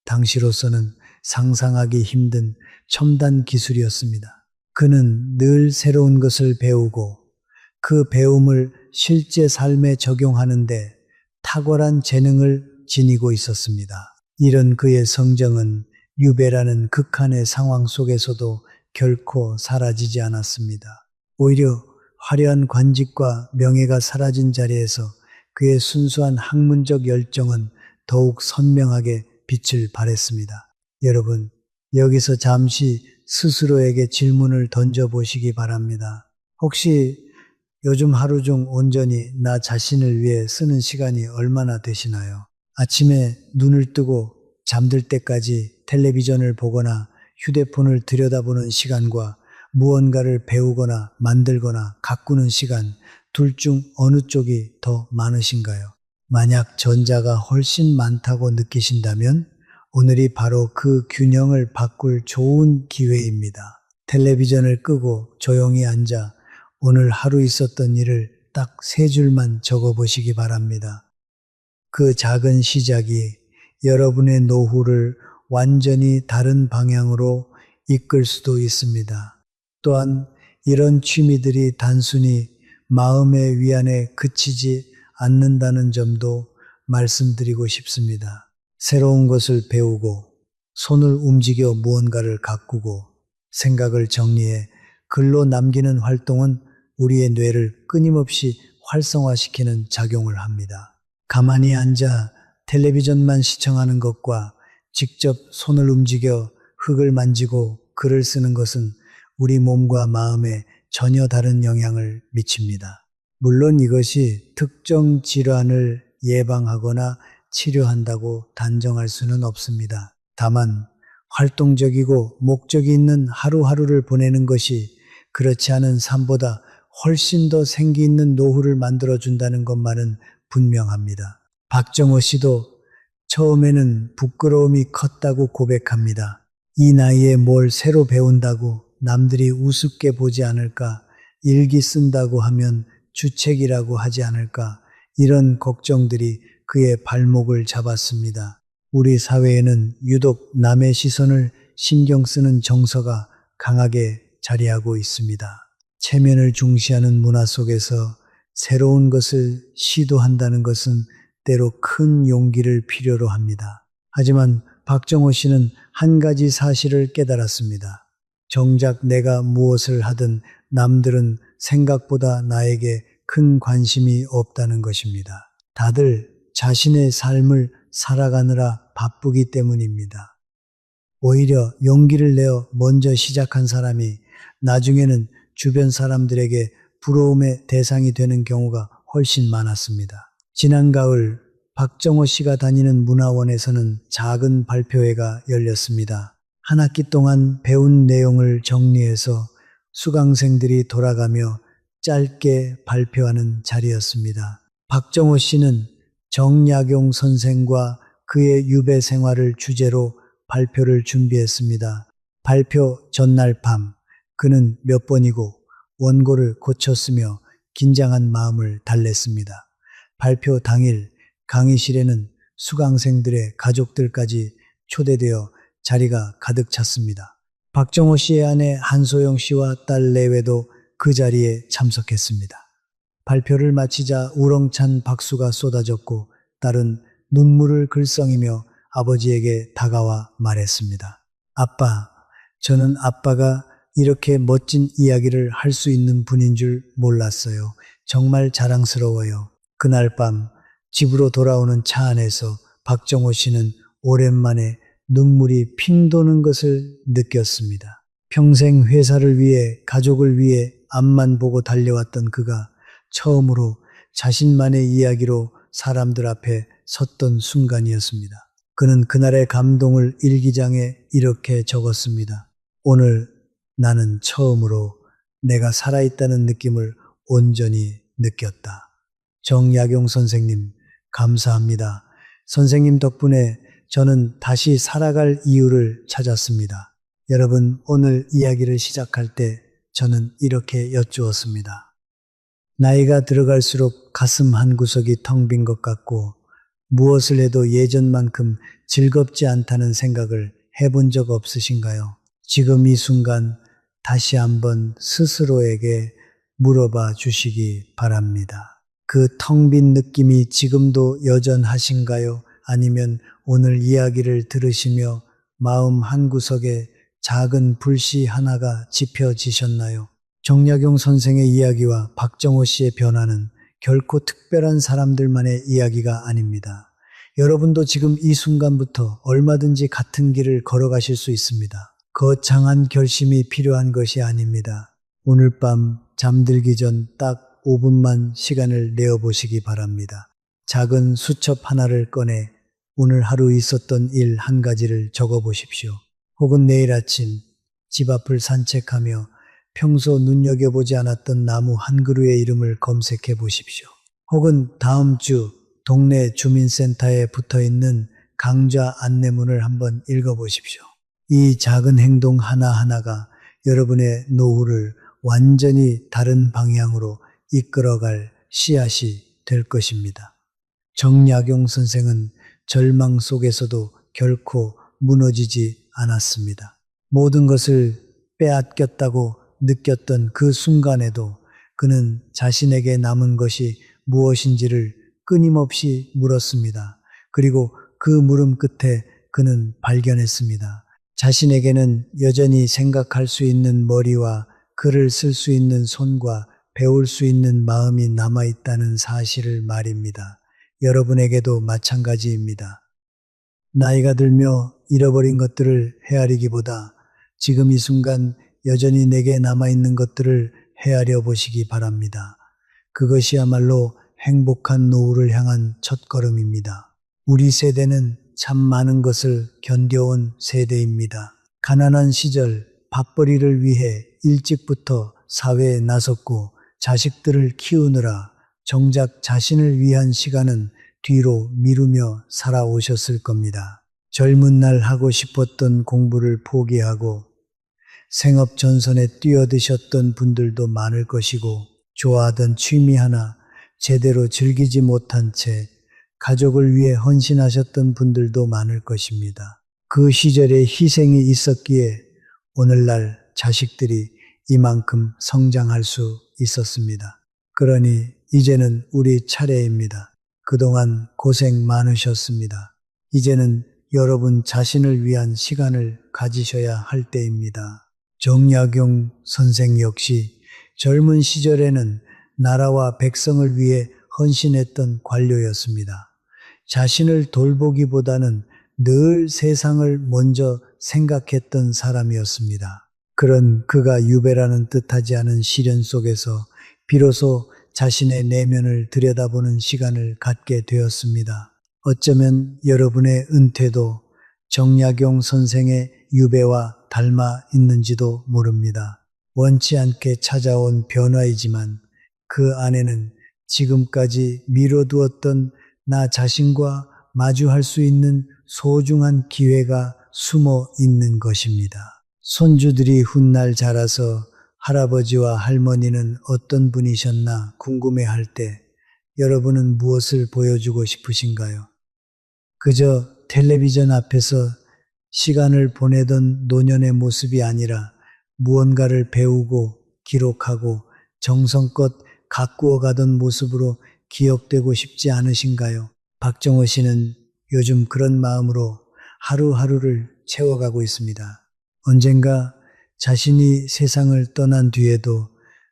당시로서는 상상하기 힘든 첨단 기술이었습니다. 그는 늘 새로운 것을 배우고 그 배움을 실제 삶에 적용하는데 탁월한 재능을 지니고 있었습니다. 이런 그의 성정은 유배라는 극한의 상황 속에서도 결코 사라지지 않았습니다. 오히려 화려한 관직과 명예가 사라진 자리에서 그의 순수한 학문적 열정은 더욱 선명하게 빛을 발했습니다. 여러분, 여기서 잠시 스스로에게 질문을 던져보시기 바랍니다. 혹시 요즘 하루 중 온전히 나 자신을 위해 쓰는 시간이 얼마나 되시나요? 아침에 눈을 뜨고 잠들 때까지 텔레비전을 보거나 휴대폰을 들여다보는 시간과 무언가를 배우거나 만들거나 가꾸는 시간, 둘 중 어느 쪽이 더 많으신가요? 만약 전자가 훨씬 많다고 느끼신다면 오늘이 바로 그 균형을 바꿀 좋은 기회입니다. 텔레비전을 끄고 조용히 앉아 오늘 하루 있었던 일을 딱 3줄만 적어보시기 바랍니다. 그 작은 시작이 여러분의 노후를 완전히 다른 방향으로 이끌 수도 있습니다. 또한 이런 취미들이 단순히 마음의 위안에 그치지 않는다는 점도 말씀드리고 싶습니다. 새로운 것을 배우고 손을 움직여 무언가를 가꾸고 생각을 정리해 글로 남기는 활동은 우리의 뇌를 끊임없이 활성화시키는 작용을 합니다. 가만히 앉아 텔레비전만 시청하는 것과 직접 손을 움직여 흙을 만지고 글을 쓰는 것은 우리 몸과 마음에 전혀 다른 영향을 미칩니다. 물론 이것이 특정 질환을 예방하거나 치료한다고 단정할 수는 없습니다. 다만 활동적이고 목적이 있는 하루하루를 보내는 것이 그렇지 않은 삶보다 훨씬 더 생기 있는 노후를 만들어준다는 것만은 분명합니다. 박정호 씨도 처음에는 부끄러움이 컸다고 고백합니다. 이 나이에 뭘 새로 배운다고 남들이 우습게 보지 않을까, 일기 쓴다고 하면 주책이라고 하지 않을까, 이런 걱정들이 그의 발목을 잡았습니다. 우리 사회에는 유독 남의 시선을 신경 쓰는 정서가 강하게 자리하고 있습니다. 체면을 중시하는 문화 속에서 새로운 것을 시도한다는 것은 때로 큰 용기를 필요로 합니다. 하지만 박정호 씨는 한 가지 사실을 깨달았습니다. 정작 내가 무엇을 하든 남들은 생각보다 나에게 큰 관심이 없다는 것입니다. 다들 자신의 삶을 살아가느라 바쁘기 때문입니다. 오히려 용기를 내어 먼저 시작한 사람이 나중에는 주변 사람들에게 부러움의 대상이 되는 경우가 훨씬 많았습니다. 지난 가을 박정호 씨가 다니는 문화원에서는 작은 발표회가 열렸습니다. 한 학기 동안 배운 내용을 정리해서 수강생들이 돌아가며 짧게 발표하는 자리였습니다. 박정호 씨는 정약용 선생과 그의 유배 생활을 주제로 발표를 준비했습니다. 발표 전날 밤 그는 몇 번이고 원고를 고쳤으며 긴장한 마음을 달랬습니다. 발표 당일 강의실에는 수강생들의 가족들까지 초대되어 자리가 가득 찼습니다. 박정호 씨의 아내 한소영 씨와 딸 내외도 그 자리에 참석했습니다. 발표를 마치자 우렁찬 박수가 쏟아졌고 딸은 눈물을 글썽이며 아버지에게 다가와 말했습니다. 아빠, 저는 아빠가 이렇게 멋진 이야기를 할 수 있는 분인 줄 몰랐어요. 정말 자랑스러워요. 그날 밤 집으로 돌아오는 차 안에서 박정호 씨는 오랜만에 눈물이 핑 도는 것을 느꼈습니다. 평생 회사를 위해 가족을 위해 앞만 보고 달려왔던 그가 처음으로 자신만의 이야기로 사람들 앞에 섰던 순간이었습니다. 그는 그날의 감동을 일기장에 이렇게 적었습니다. 오늘 나는 처음으로 내가 살아있다는 느낌을 온전히 느꼈다. 정약용 선생님, 감사합니다. 선생님 덕분에 저는 다시 살아갈 이유를 찾았습니다. 여러분, 오늘 이야기를 시작할 때 저는 이렇게 여쭈었습니다. 나이가 들어갈수록 가슴 한 구석이 텅 빈 것 같고 무엇을 해도 예전만큼 즐겁지 않다는 생각을 해본 적 없으신가요? 지금 이 순간 다시 한번 스스로에게 물어봐 주시기 바랍니다. 그 텅 빈 느낌이 지금도 여전하신가요? 아니면 오늘 이야기를 들으시며 마음 한구석에 작은 불씨 하나가 지펴지셨나요? 정약용 선생의 이야기와 박정호 씨의 변화는 결코 특별한 사람들만의 이야기가 아닙니다. 여러분도 지금 이 순간부터 얼마든지 같은 길을 걸어가실 수 있습니다. 거창한 결심이 필요한 것이 아닙니다. 오늘 밤 잠들기 전 딱 5분만 시간을 내어보시기 바랍니다. 작은 수첩 하나를 꺼내 오늘 하루 있었던 일 한 가지를 적어보십시오. 혹은 내일 아침 집 앞을 산책하며 평소 눈여겨보지 않았던 나무 한 그루의 이름을 검색해 보십시오. 혹은 다음 주 동네 주민센터에 붙어있는 강좌 안내문을 한번 읽어보십시오. 이 작은 행동 하나하나가 여러분의 노후를 완전히 다른 방향으로 이끌어갈 씨앗이 될 것입니다. 정약용 선생은 절망 속에서도 결코 무너지지 않았습니다. 모든 것을 빼앗겼다고 느꼈던 그 순간에도 그는 자신에게 남은 것이 무엇인지를 끊임없이 물었습니다. 그리고 그 물음 끝에 그는 발견했습니다. 자신에게는 여전히 생각할 수 있는 머리와 글을 쓸 수 있는 손과 배울 수 있는 마음이 남아있다는 사실을 말입니다. 여러분에게도 마찬가지입니다. 나이가 들며 잃어버린 것들을 헤아리기보다 지금 이 순간 여전히 내게 남아있는 것들을 헤아려 보시기 바랍니다. 그것이야말로 행복한 노후를 향한 첫걸음입니다. 우리 세대는 참 많은 것을 견뎌온 세대입니다. 가난한 시절 밥벌이를 위해 일찍부터 사회에 나섰고 자식들을 키우느라 정작 자신을 위한 시간은 뒤로 미루며 살아오셨을 겁니다. 젊은 날 하고 싶었던 공부를 포기하고 생업 전선에 뛰어드셨던 분들도 많을 것이고 좋아하던 취미 하나 제대로 즐기지 못한 채 가족을 위해 헌신하셨던 분들도 많을 것입니다. 그 시절에 희생이 있었기에 오늘날 자식들이 이만큼 성장할 수 있었습니다. 그러니 이제는 우리 차례입니다. 그동안 고생 많으셨습니다. 이제는 여러분 자신을 위한 시간을 가지셔야 할 때입니다. 정약용 선생 역시 젊은 시절에는 나라와 백성을 위해 헌신했던 관료였습니다. 자신을 돌보기보다는 늘 세상을 먼저 생각했던 사람이었습니다. 그런 그가 유배라는 뜻하지 않은 시련 속에서 비로소 자신의 내면을 들여다보는 시간을 갖게 되었습니다. 어쩌면 여러분의 은퇴도 정약용 선생의 유배와 닮아 있는지도 모릅니다. 원치 않게 찾아온 변화이지만 그 안에는 지금까지 미뤄두었던 나 자신과 마주할 수 있는 소중한 기회가 숨어 있는 것입니다. 손주들이 훗날 자라서 할아버지와 할머니는 어떤 분이셨나 궁금해할 때 여러분은 무엇을 보여주고 싶으신가요? 그저 텔레비전 앞에서 시간을 보내던 노년의 모습이 아니라 무언가를 배우고 기록하고 정성껏 가꾸어 가던 모습으로 기억되고 싶지 않으신가요? 박정호 씨는 요즘 그런 마음으로 하루하루를 채워가고 있습니다. 언젠가 자신이 세상을 떠난 뒤에도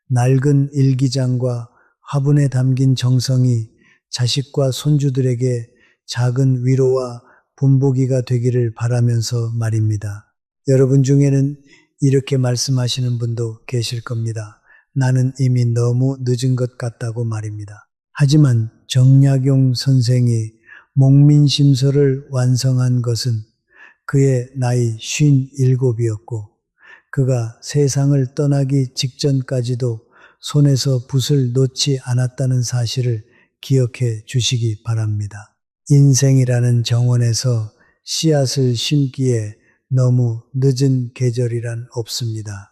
낡은 일기장과 화분에 담긴 정성이 자식과 손주들에게 작은 위로와 본보기가 되기를 바라면서 말입니다. 여러분 중에는 이렇게 말씀하시는 분도 계실 겁니다. 나는 이미 너무 늦은 것 같다고 말입니다. 하지만 정약용 선생이 목민심서를 완성한 것은 그의 나이 57이었고 그가 세상을 떠나기 직전까지도 손에서 붓을 놓지 않았다는 사실을 기억해 주시기 바랍니다. 인생이라는 정원에서 씨앗을 심기에 너무 늦은 계절이란 없습니다.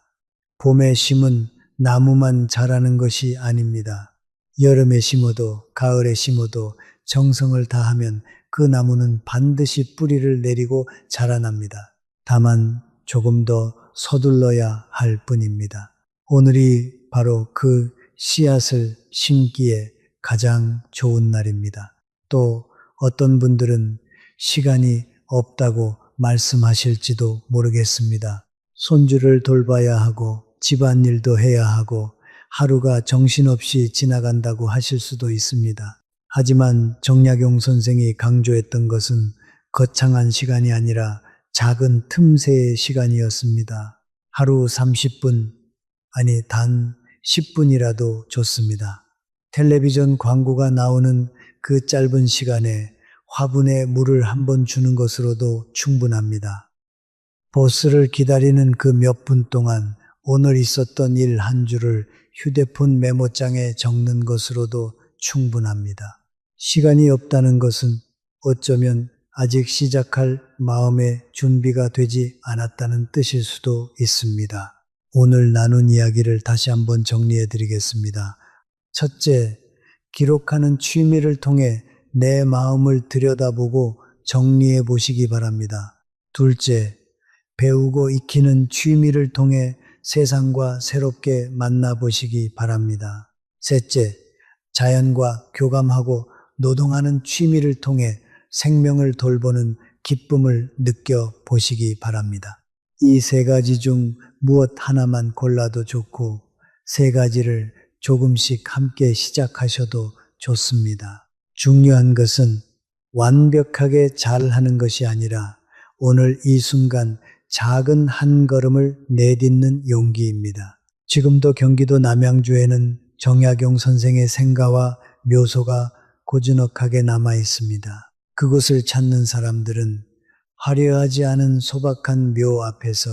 봄에 심은 나무만 자라는 것이 아닙니다. 여름에 심어도 가을에 심어도 정성을 다하면 그 나무는 반드시 뿌리를 내리고 자라납니다. 다만 조금 더 서둘러야 할 뿐입니다. 오늘이 바로 그 씨앗을 심기에 가장 좋은 날입니다. 또 어떤 분들은 시간이 없다고 말씀하실지도 모르겠습니다. 손주를 돌봐야 하고 집안일도 해야 하고 하루가 정신없이 지나간다고 하실 수도 있습니다. 하지만 정약용 선생이 강조했던 것은 거창한 시간이 아니라 작은 틈새의 시간이었습니다. 하루 30분, 아니 단 10분이라도 좋습니다. 텔레비전 광고가 나오는 그 짧은 시간에 화분에 물을 한번 주는 것으로도 충분합니다. 버스를 기다리는 그 몇 분 동안 오늘 있었던 일 한 줄을 휴대폰 메모장에 적는 것으로도 충분합니다. 시간이 없다는 것은 어쩌면 아직 시작할 마음의 준비가 되지 않았다는 뜻일 수도 있습니다. 오늘 나눈 이야기를 다시 한번 정리해 드리겠습니다. 첫째, 기록하는 취미를 통해 내 마음을 들여다보고 정리해 보시기 바랍니다. 둘째, 배우고 익히는 취미를 통해 세상과 새롭게 만나보시기 바랍니다. 셋째, 자연과 교감하고 노동하는 취미를 통해 생명을 돌보는 기쁨을 느껴보시기 바랍니다. 이 세 가지 중 무엇 하나만 골라도 좋고 세 가지를 조금씩 함께 시작하셔도 좋습니다. 중요한 것은 완벽하게 잘하는 것이 아니라 오늘 이 순간 작은 한 걸음을 내딛는 용기입니다. 지금도 경기도 남양주에는 정약용 선생의 생가와 묘소가 고즈넉하게 남아 있습니다. 그곳을 찾는 사람들은 화려하지 않은 소박한 묘 앞에서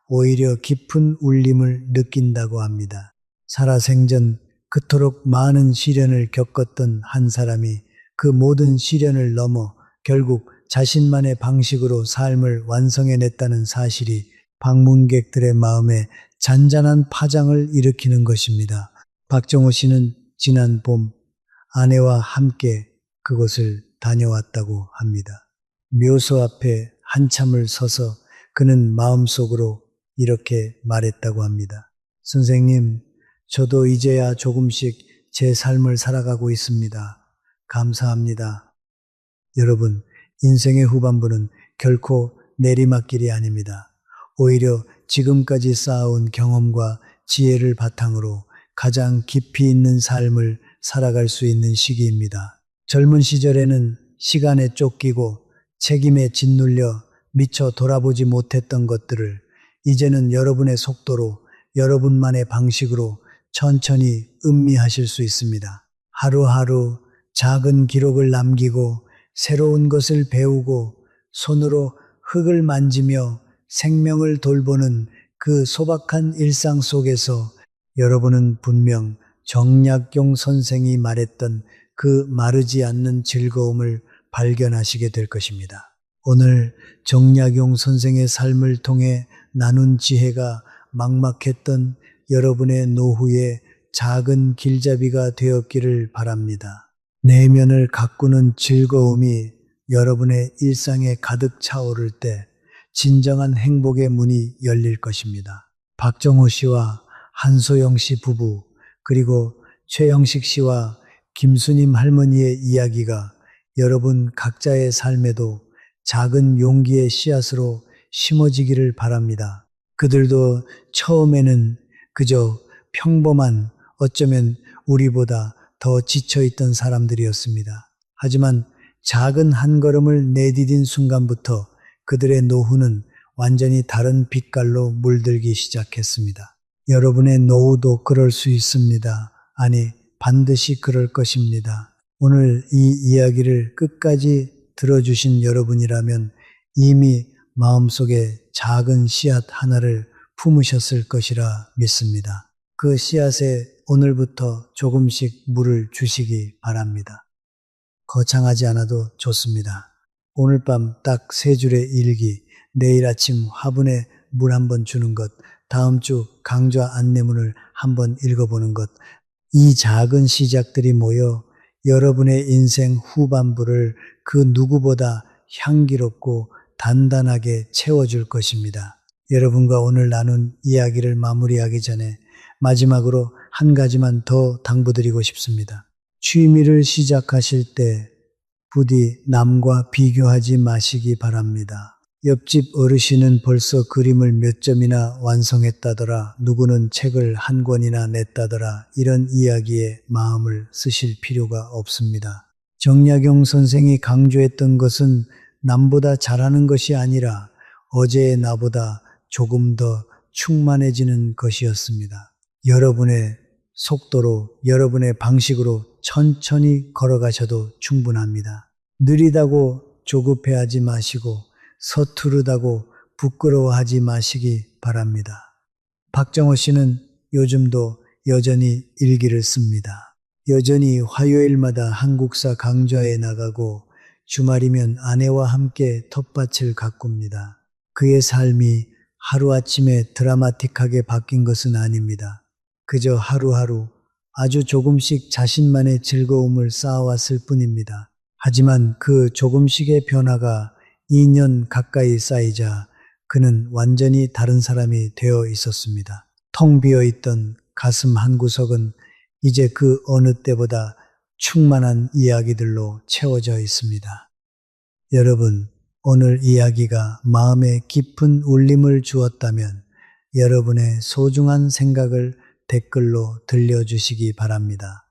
오히려 깊은 울림을 느낀다고 합니다. 살아생전 그토록 많은 시련을 겪었던 한 사람이 그 모든 시련을 넘어 결국 자신만의 방식으로 삶을 완성해냈다는 사실이 방문객들의 마음에 잔잔한 파장을 일으키는 것입니다. 박정호 씨는 지난 봄 아내와 함께 그곳을 다녀왔다고 합니다. 묘소 앞에 한참을 서서 그는 마음속으로 이렇게 말했다고 합니다. 선생님, 저도 이제야 조금씩 제 삶을 살아가고 있습니다. 감사합니다. 여러분, 인생의 후반부는 결코 내리막길이 아닙니다. 오히려 지금까지 쌓아온 경험과 지혜를 바탕으로 가장 깊이 있는 삶을 살아갈 수 있는 시기입니다. 젊은 시절에는 시간에 쫓기고 책임에 짓눌려 미처 돌아보지 못했던 것들을 이제는 여러분의 속도로 여러분만의 방식으로 천천히 음미하실 수 있습니다. 하루하루 작은 기록을 남기고 새로운 것을 배우고 손으로 흙을 만지며 생명을 돌보는 그 소박한 일상 속에서 여러분은 분명 정약용 선생이 말했던 그 마르지 않는 즐거움을 발견하시게 될 것입니다. 오늘 정약용 선생의 삶을 통해 나눈 지혜가 막막했던 여러분의 노후에 작은 길잡이가 되었기를 바랍니다. 내면을 가꾸는 즐거움이 여러분의 일상에 가득 차오를 때 진정한 행복의 문이 열릴 것입니다. 박정호 씨와 한소영 씨 부부 그리고 최영식 씨와 김수님 할머니의 이야기가 여러분 각자의 삶에도 작은 용기의 씨앗으로 심어지기를 바랍니다. 그들도 처음에는 그저 평범한 어쩌면 우리보다 더 지쳐있던 사람들이었습니다. 하지만 작은 한 걸음을 내디딘 순간부터 그들의 노후는 완전히 다른 빛깔로 물들기 시작했습니다. 여러분의 노후도 그럴 수 있습니다. 아니, 반드시 그럴 것입니다. 오늘 이 이야기를 끝까지 들어주신 여러분이라면 이미 마음속에 작은 씨앗 하나를 품으셨을 것이라 믿습니다. 그 씨앗에 오늘부터 조금씩 물을 주시기 바랍니다. 거창하지 않아도 좋습니다. 오늘 밤 딱 3줄의 일기, 내일 아침 화분에 물 한번 주는 것, 다음 주 강좌 안내문을 한번 읽어보는 것, 이 작은 시작들이 모여 여러분의 인생 후반부를 그 누구보다 향기롭고 단단하게 채워줄 것입니다. 여러분과 오늘 나눈 이야기를 마무리하기 전에 마지막으로 한 가지만 더 당부드리고 싶습니다. 취미를 시작하실 때 부디 남과 비교하지 마시기 바랍니다. 옆집 어르신은 벌써 그림을 몇 점이나 완성했다더라, 누구는 책을 한 권이나 냈다더라, 이런 이야기에 마음을 쓰실 필요가 없습니다. 정약용 선생이 강조했던 것은 남보다 잘하는 것이 아니라 어제의 나보다 조금 더 충만해지는 것이었습니다. 여러분의 속도로, 여러분의 방식으로 천천히 걸어가셔도 충분합니다. 느리다고 조급해하지 마시고 서투르다고 부끄러워하지 마시기 바랍니다. 박정호 씨는 요즘도 여전히 일기를 씁니다. 여전히 화요일마다 한국사 강좌에 나가고 주말이면 아내와 함께 텃밭을 가꿉니다. 그의 삶이 하루아침에 드라마틱하게 바뀐 것은 아닙니다. 그저 하루하루 아주 조금씩 자신만의 즐거움을 쌓아왔을 뿐입니다. 하지만 그 조금씩의 변화가 2년 가까이 쌓이자 그는 완전히 다른 사람이 되어 있었습니다. 텅 비어 있던 가슴 한구석은 이제 그 어느 때보다 충만한 이야기들로 채워져 있습니다. 여러분, 오늘 이야기가 마음에 깊은 울림을 주었다면 여러분의 소중한 생각을 댓글로 들려주시기 바랍니다.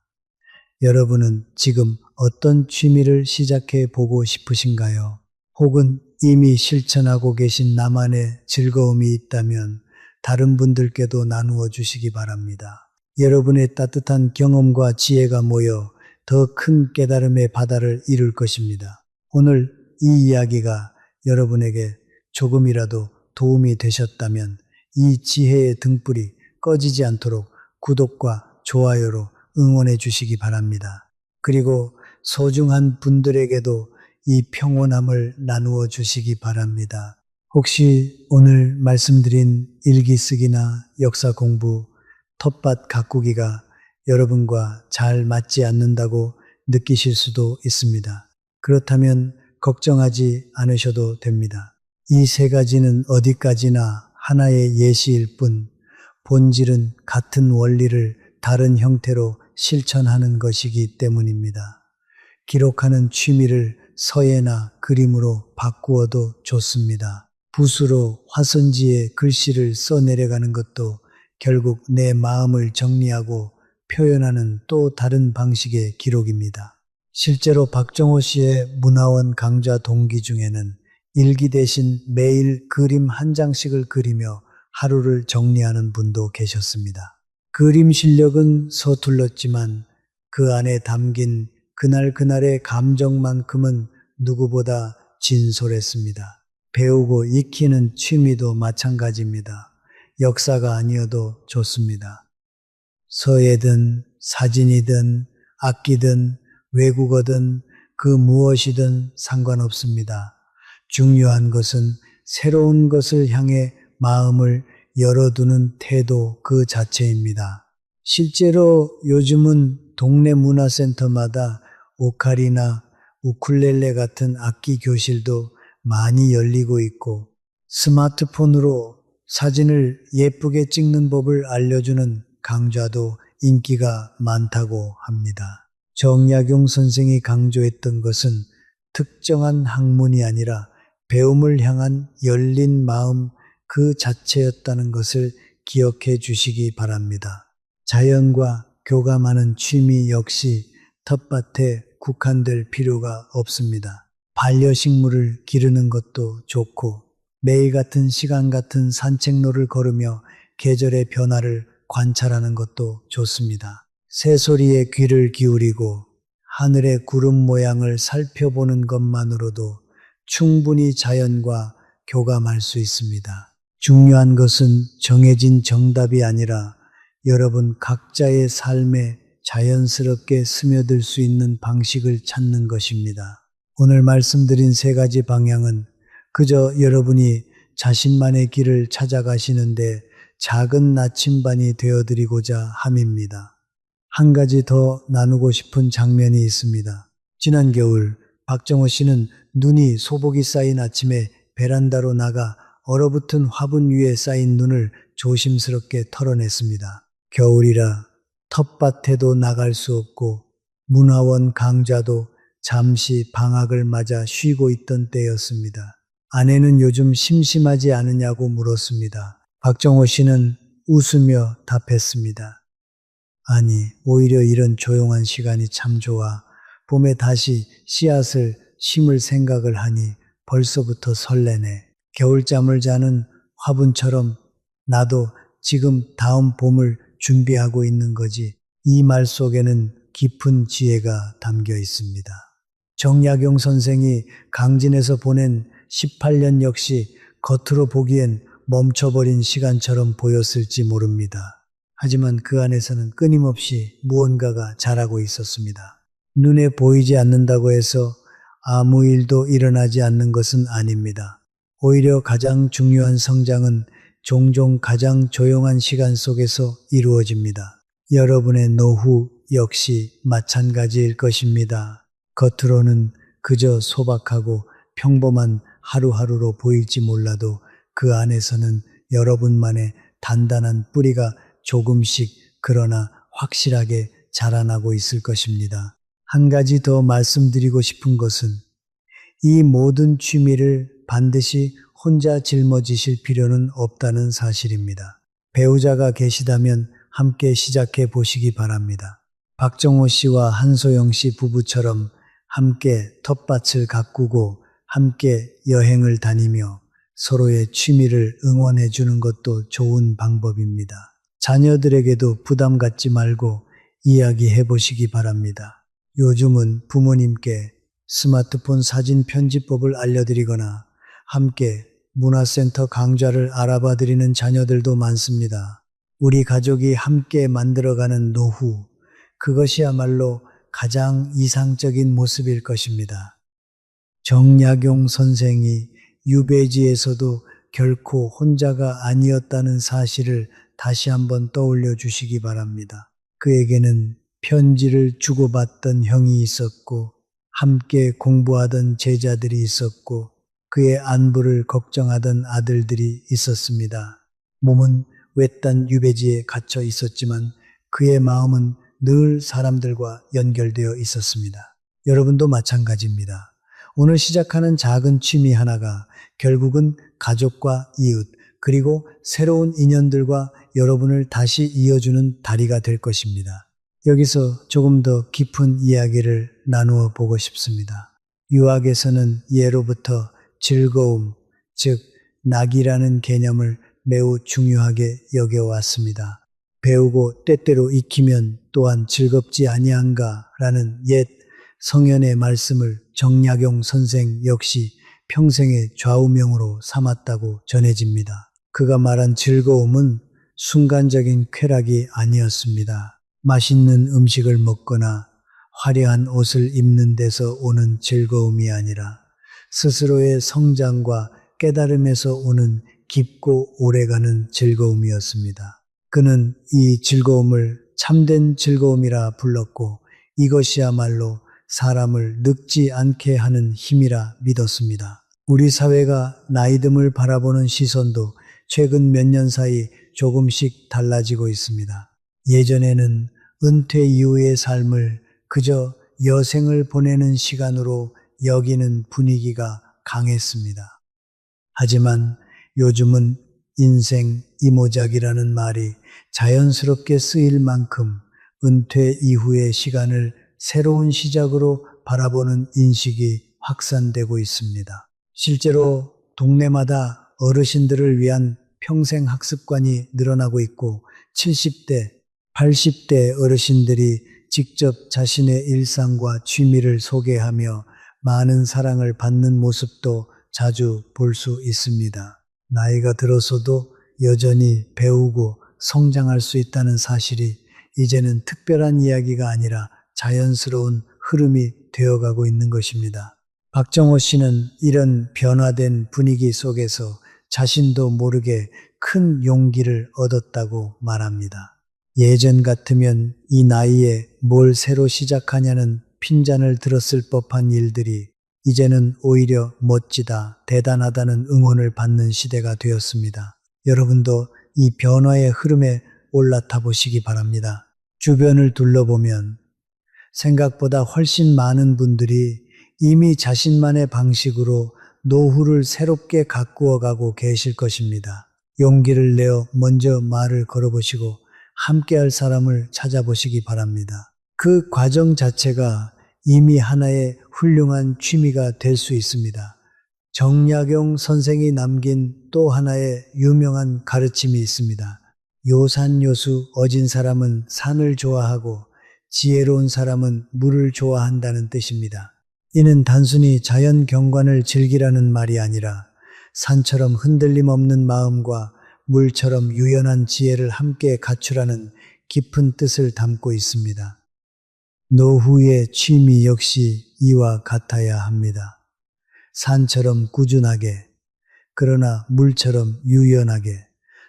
여러분은 지금 어떤 취미를 시작해 보고 싶으신가요? 혹은 이미 실천하고 계신 나만의 즐거움이 있다면 다른 분들께도 나누어 주시기 바랍니다. 여러분의 따뜻한 경험과 지혜가 모여 더 큰 깨달음의 바다를 이룰 것입니다. 오늘 이 이야기가 여러분에게 조금이라도 도움이 되셨다면 이 지혜의 등불이 꺼지지 않도록 구독과 좋아요로 응원해 주시기 바랍니다. 그리고 소중한 분들에게도 이 평온함을 나누어 주시기 바랍니다. 혹시 오늘 말씀드린 일기 쓰기나 역사 공부, 텃밭 가꾸기가 여러분과 잘 맞지 않는다고 느끼실 수도 있습니다. 그렇다면 걱정하지 않으셔도 됩니다. 이 세 가지는 어디까지나 하나의 예시일 뿐 본질은 같은 원리를 다른 형태로 실천하는 것이기 때문입니다. 기록하는 취미를 서예나 그림으로 바꾸어도 좋습니다. 붓으로 화선지에 글씨를 써내려가는 것도 결국 내 마음을 정리하고 표현하는 또 다른 방식의 기록입니다. 실제로 박정호 씨의 문화원 강좌 동기 중에는 일기 대신 매일 그림 한 장씩을 그리며 하루를 정리하는 분도 계셨습니다. 그림 실력은 서툴렀지만 그 안에 담긴 그날그날의 감정만큼은 누구보다 진솔했습니다. 배우고 익히는 취미도 마찬가지입니다. 역사가 아니어도 좋습니다. 서예든 사진이든 악기든 외국어든 그 무엇이든 상관없습니다. 중요한 것은 새로운 것을 향해 마음을 열어두는 태도 그 자체입니다. 실제로 요즘은 동네 문화센터마다 오카리나 우쿨렐레 같은 악기 교실도 많이 열리고 있고 스마트폰으로 사진을 예쁘게 찍는 법을 알려주는 강좌도 인기가 많다고 합니다. 정약용 선생이 강조했던 것은 특정한 학문이 아니라 배움을 향한 열린 마음 그 자체였다는 것을 기억해 주시기 바랍니다. 자연과 교감하는 취미 역시 텃밭에 국한될 필요가 없습니다. 반려식물을 기르는 것도 좋고 매일 같은 시간 같은 산책로를 걸으며 계절의 변화를 관찰하는 것도 좋습니다. 새소리에 귀를 기울이고 하늘의 구름 모양을 살펴보는 것만으로도 충분히 자연과 교감할 수 있습니다. 중요한 것은 정해진 정답이 아니라 여러분 각자의 삶에 자연스럽게 스며들 수 있는 방식을 찾는 것입니다. 오늘 말씀드린 세 가지 방향은 그저 여러분이 자신만의 길을 찾아가시는데 작은 나침반이 되어드리고자 함입니다. 한 가지 더 나누고 싶은 장면이 있습니다. 지난 겨울 박정호 씨는 눈이 소복이 쌓인 아침에 베란다로 나가 얼어붙은 화분 위에 쌓인 눈을 조심스럽게 털어냈습니다. 겨울이라 텃밭에도 나갈 수 없고 문화원 강좌도 잠시 방학을 맞아 쉬고 있던 때였습니다. 아내는 요즘 심심하지 않으냐고 물었습니다. 박정호 씨는 웃으며 답했습니다. 아니, 오히려 이런 조용한 시간이 참 좋아. 봄에 다시 씨앗을 심을 생각을 하니 벌써부터 설레네. 겨울잠을 자는 화분처럼 나도 지금 다음 봄을 준비하고 있는 거지. 이 말 속에는 깊은 지혜가 담겨 있습니다. 정약용 선생이 강진에서 보낸 18년 역시 겉으로 보기엔 멈춰버린 시간처럼 보였을지 모릅니다. 하지만 그 안에서는 끊임없이 무언가가 자라고 있었습니다. 눈에 보이지 않는다고 해서 아무 일도 일어나지 않는 것은 아닙니다. 오히려 가장 중요한 성장은 종종 가장 조용한 시간 속에서 이루어집니다. 여러분의 노후 역시 마찬가지일 것입니다. 겉으로는 그저 소박하고 평범한 하루하루로 보일지 몰라도 그 안에서는 여러분만의 단단한 뿌리가 조금씩 그러나 확실하게 자라나고 있을 것입니다. 한 가지 더 말씀드리고 싶은 것은 이 모든 취미를 반드시 혼자 짊어지실 필요는 없다는 사실입니다. 배우자가 계시다면 함께 시작해 보시기 바랍니다. 박정호 씨와 한소영 씨 부부처럼 함께 텃밭을 가꾸고 함께 여행을 다니며 서로의 취미를 응원해 주는 것도 좋은 방법입니다. 자녀들에게도 부담 갖지 말고 이야기해 보시기 바랍니다. 요즘은 부모님께 스마트폰 사진 편집법을 알려드리거나 함께 문화센터 강좌를 알아봐 드리는 자녀들도 많습니다. 우리 가족이 함께 만들어가는 노후, 그것이야말로 가장 이상적인 모습일 것입니다. 정약용 선생이 유배지에서도 결코 혼자가 아니었다는 사실을 다시 한번 떠올려 주시기 바랍니다. 그에게는 편지를 주고받던 형이 있었고 함께 공부하던 제자들이 있었고 그의 안부를 걱정하던 아들들이 있었습니다. 몸은 외딴 유배지에 갇혀 있었지만 그의 마음은 늘 사람들과 연결되어 있었습니다. 여러분도 마찬가지입니다. 오늘 시작하는 작은 취미 하나가 결국은 가족과 이웃 그리고 새로운 인연들과 여러분을 다시 이어주는 다리가 될 것입니다. 여기서 조금 더 깊은 이야기를 나누어 보고 싶습니다. 유학에서는 예로부터 즐거움, 즉 낙이라는 개념을 매우 중요하게 여겨왔습니다. 배우고 때때로 익히면 또한 즐겁지 아니한가라는 옛 성현의 말씀을 정약용 선생 역시 평생의 좌우명으로 삼았다고 전해집니다. 그가 말한 즐거움은 순간적인 쾌락이 아니었습니다. 맛있는 음식을 먹거나 화려한 옷을 입는 데서 오는 즐거움이 아니라 스스로의 성장과 깨달음에서 오는 깊고 오래가는 즐거움이었습니다. 그는 이 즐거움을 참된 즐거움이라 불렀고 이것이야말로 사람을 늙지 않게 하는 힘이라 믿었습니다. 우리 사회가 나이듦을 바라보는 시선도 최근 몇 년 사이 조금씩 달라지고 있습니다. 예전에는 은퇴 이후의 삶을 그저 여생을 보내는 시간으로 여기는 분위기가 강했습니다. 하지만 요즘은 인생 이모작이라는 말이 자연스럽게 쓰일 만큼 은퇴 이후의 시간을 새로운 시작으로 바라보는 인식이 확산되고 있습니다. 실제로 동네마다 어르신들을 위한 평생 학습관이 늘어나고 있고 70대, 80대 어르신들이 직접 자신의 일상과 취미를 소개하며 많은 사랑을 받는 모습도 자주 볼 수 있습니다. 나이가 들어서도 여전히 배우고 성장할 수 있다는 사실이 이제는 특별한 이야기가 아니라 자연스러운 흐름이 되어가고 있는 것입니다. 박정호 씨는 이런 변화된 분위기 속에서 자신도 모르게 큰 용기를 얻었다고 말합니다. 예전 같으면 이 나이에 뭘 새로 시작하냐는 핀잔을 들었을 법한 일들이 이제는 오히려 멋지다, 대단하다는 응원을 받는 시대가 되었습니다. 여러분도 이 변화의 흐름에 올라타 보시기 바랍니다. 주변을 둘러보면 생각보다 훨씬 많은 분들이 이미 자신만의 방식으로 노후를 새롭게 가꾸어 가고 계실 것입니다. 용기를 내어 먼저 말을 걸어보시고 함께할 사람을 찾아보시기 바랍니다. 그 과정 자체가 이미 하나의 훌륭한 취미가 될 수 있습니다. 정약용 선생이 남긴 또 하나의 유명한 가르침이 있습니다. 요산요수 어진 사람은 산을 좋아하고 지혜로운 사람은 물을 좋아한다는 뜻입니다. 이는 단순히 자연 경관을 즐기라는 말이 아니라 산처럼 흔들림 없는 마음과 물처럼 유연한 지혜를 함께 갖추라는 깊은 뜻을 담고 있습니다. 노후의 취미 역시 이와 같아야 합니다. 산처럼 꾸준하게, 그러나 물처럼 유연하게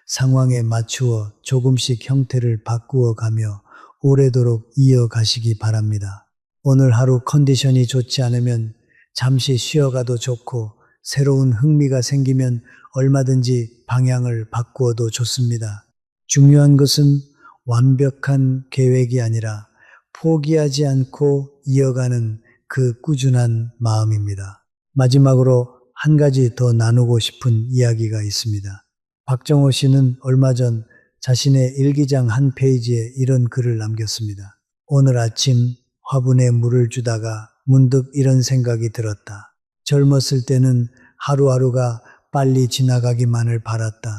상황에 맞추어 조금씩 형태를 바꾸어 가며 오래도록 이어가시기 바랍니다. 오늘 하루 컨디션이 좋지 않으면 잠시 쉬어가도 좋고 새로운 흥미가 생기면 얼마든지 방향을 바꾸어도 좋습니다. 중요한 것은 완벽한 계획이 아니라 포기하지 않고 이어가는 그 꾸준한 마음입니다. 마지막으로 한 가지 더 나누고 싶은 이야기가 있습니다. 박정호 씨는 얼마 전 자신의 일기장 한 페이지에 이런 글을 남겼습니다. 오늘 아침 화분에 물을 주다가 문득 이런 생각이 들었다. 젊었을 때는 하루하루가 빨리 지나가기만을 바랐다.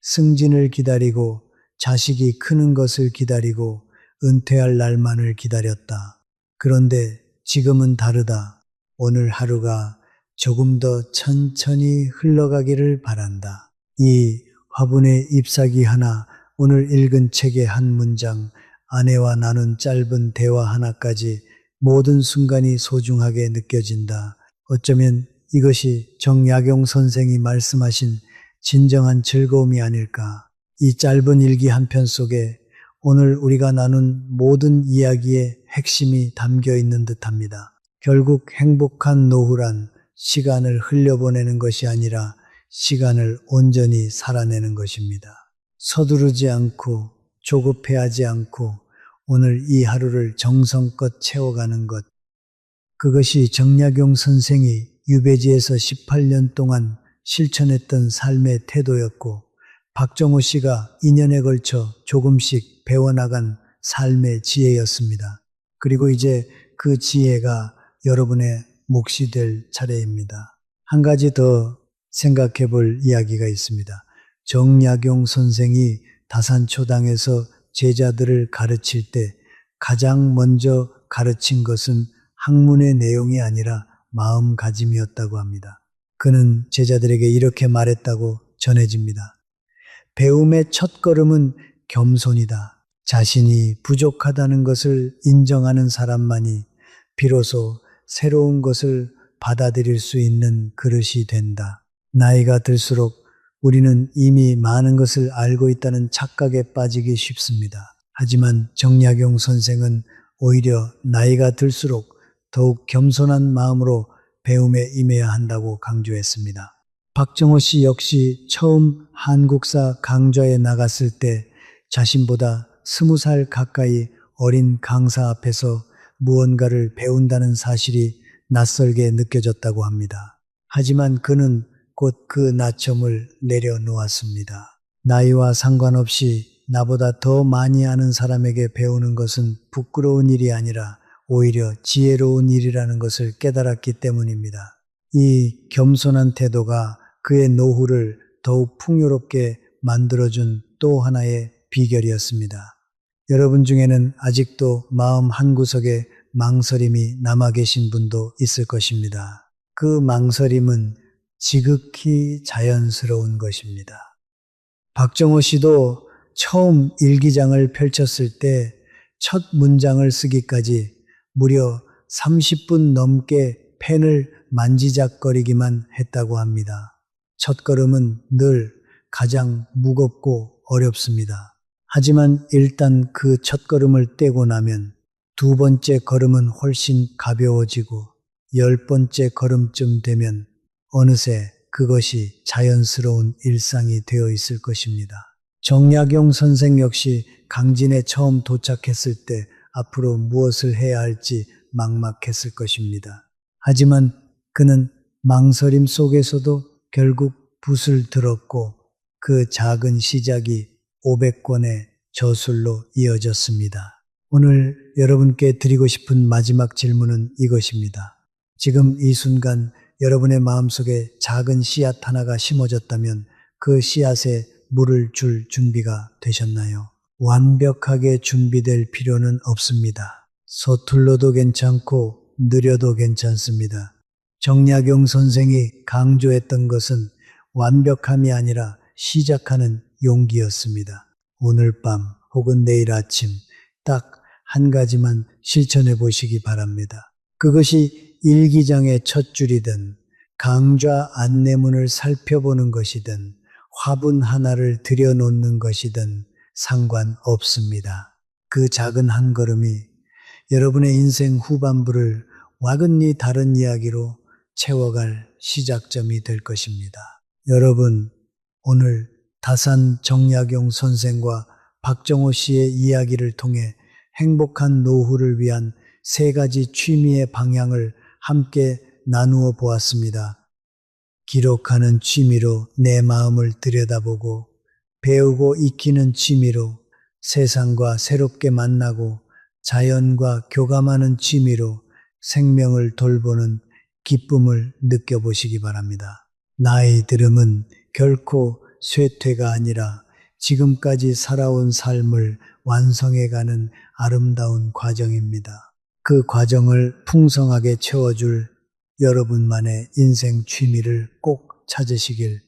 승진을 기다리고 자식이 크는 것을 기다리고 은퇴할 날만을 기다렸다. 그런데 지금은 다르다. 오늘 하루가 조금 더 천천히 흘러가기를 바란다. 이 화분의 잎사귀 하나, 오늘 읽은 책의 한 문장, 아내와 나눈 짧은 대화 하나까지 모든 순간이 소중하게 느껴진다. 어쩌면 이것이 정약용 선생이 말씀하신 진정한 즐거움이 아닐까. 이 짧은 일기 한 편 속에 오늘 우리가 나눈 모든 이야기의 핵심이 담겨 있는 듯합니다. 결국 행복한 노후란 시간을 흘려보내는 것이 아니라 시간을 온전히 살아내는 것입니다. 서두르지 않고 조급해하지 않고 오늘 이 하루를 정성껏 채워가는 것. 그것이 정약용 선생이 유배지에서 18년 동안 실천했던 삶의 태도였고 박정호 씨가 2년에 걸쳐 조금씩 배워나간 삶의 지혜였습니다. 그리고 이제 그 지혜가 여러분의 몫이 될 차례입니다. 한 가지 더 생각해 볼 이야기가 있습니다. 정약용 선생이 다산초당에서 제자들을 가르칠 때 가장 먼저 가르친 것은 학문의 내용이 아니라 마음가짐이었다고 합니다. 그는 제자들에게 이렇게 말했다고 전해집니다. 배움의 첫걸음은 겸손이다. 자신이 부족하다는 것을 인정하는 사람만이 비로소 새로운 것을 받아들일 수 있는 그릇이 된다. 나이가 들수록 우리는 이미 많은 것을 알고 있다는 착각에 빠지기 쉽습니다. 하지만 정약용 선생은 오히려 나이가 들수록 더욱 겸손한 마음으로 배움에 임해야 한다고 강조했습니다. 박정호 씨 역시 처음 한국사 강좌에 나갔을 때 자신보다 20살 가까이 어린 강사 앞에서 무언가를 배운다는 사실이 낯설게 느껴졌다고 합니다. 하지만 그는 곧 그 낯섦을 내려놓았습니다. 나이와 상관없이 나보다 더 많이 아는 사람에게 배우는 것은 부끄러운 일이 아니라 오히려 지혜로운 일이라는 것을 깨달았기 때문입니다. 이 겸손한 태도가 그의 노후를 더욱 풍요롭게 만들어준 또 하나의 비결이었습니다. 여러분 중에는 아직도 마음 한구석에 망설임이 남아 계신 분도 있을 것입니다. 그 망설임은 지극히 자연스러운 것입니다. 박정호 씨도 처음 일기장을 펼쳤을 때 첫 문장을 쓰기까지 무려 30분 넘게 펜을 만지작거리기만 했다고 합니다. 첫걸음은 늘 가장 무겁고 어렵습니다. 하지만 일단 그 첫걸음을 떼고 나면 두 번째 걸음은 훨씬 가벼워지고 10번째 걸음쯤 되면 어느새 그것이 자연스러운 일상이 되어 있을 것입니다. 정약용 선생 역시 강진에 처음 도착했을 때 앞으로 무엇을 해야 할지 막막했을 것입니다. 하지만 그는 망설임 속에서도 결국 붓을 들었고 그 작은 시작이 500권의 저술로 이어졌습니다. 오늘 여러분께 드리고 싶은 마지막 질문은 이것입니다. 지금 이 순간 여러분의 마음속에 작은 씨앗 하나가 심어졌다면 그 씨앗에 물을 줄 준비가 되셨나요? 완벽하게 준비될 필요는 없습니다. 서툴러도 괜찮고 느려도 괜찮습니다. 정약용 선생이 강조했던 것은 완벽함이 아니라 시작하는 용기였습니다. 오늘 밤 혹은 내일 아침 딱 한 가지만 실천해 보시기 바랍니다. 그것이 일기장의 첫 줄이든 강좌 안내문을 살펴보는 것이든 화분 하나를 들여놓는 것이든 상관없습니다. 그 작은 한 걸음이 여러분의 인생 후반부를 와근히 다른 이야기로 채워갈 시작점이 될 것입니다. 여러분, 오늘 다산 정약용 선생과 박정호 씨의 이야기를 통해 행복한 노후를 위한 세 가지 취미의 방향을 함께 나누어 보았습니다. 기록하는 취미로 내 마음을 들여다보고, 배우고 익히는 취미로 세상과 새롭게 만나고, 자연과 교감하는 취미로 생명을 돌보는 기쁨을 느껴보시기 바랍니다. 나이 들음은 결코 쇠퇴가 아니라 지금까지 살아온 삶을 완성해가는 아름다운 과정입니다. 그 과정을 풍성하게 채워줄 여러분만의 인생 취미를 꼭 찾으시길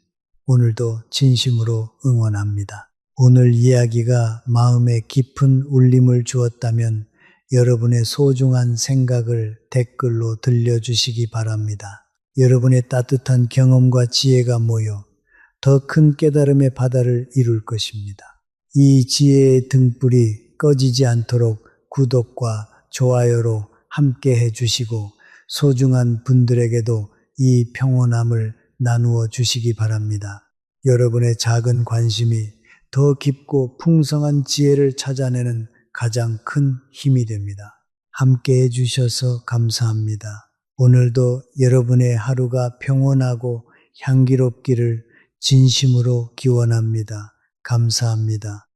오늘도 진심으로 응원합니다. 오늘 이야기가 마음에 깊은 울림을 주었다면 여러분의 소중한 생각을 댓글로 들려주시기 바랍니다. 여러분의 따뜻한 경험과 지혜가 모여 더 큰 깨달음의 바다를 이룰 것입니다. 이 지혜의 등불이 꺼지지 않도록 구독과 좋아요로 함께 해주시고 소중한 분들에게도 이 평온함을 나누어 주시기 바랍니다. 여러분의 작은 관심이 더 깊고 풍성한 지혜를 찾아내는 가장 큰 힘이 됩니다. 함께 해주셔서 감사합니다. 오늘도 여러분의 하루가 평온하고 향기롭기를 진심으로 기원합니다. 감사합니다.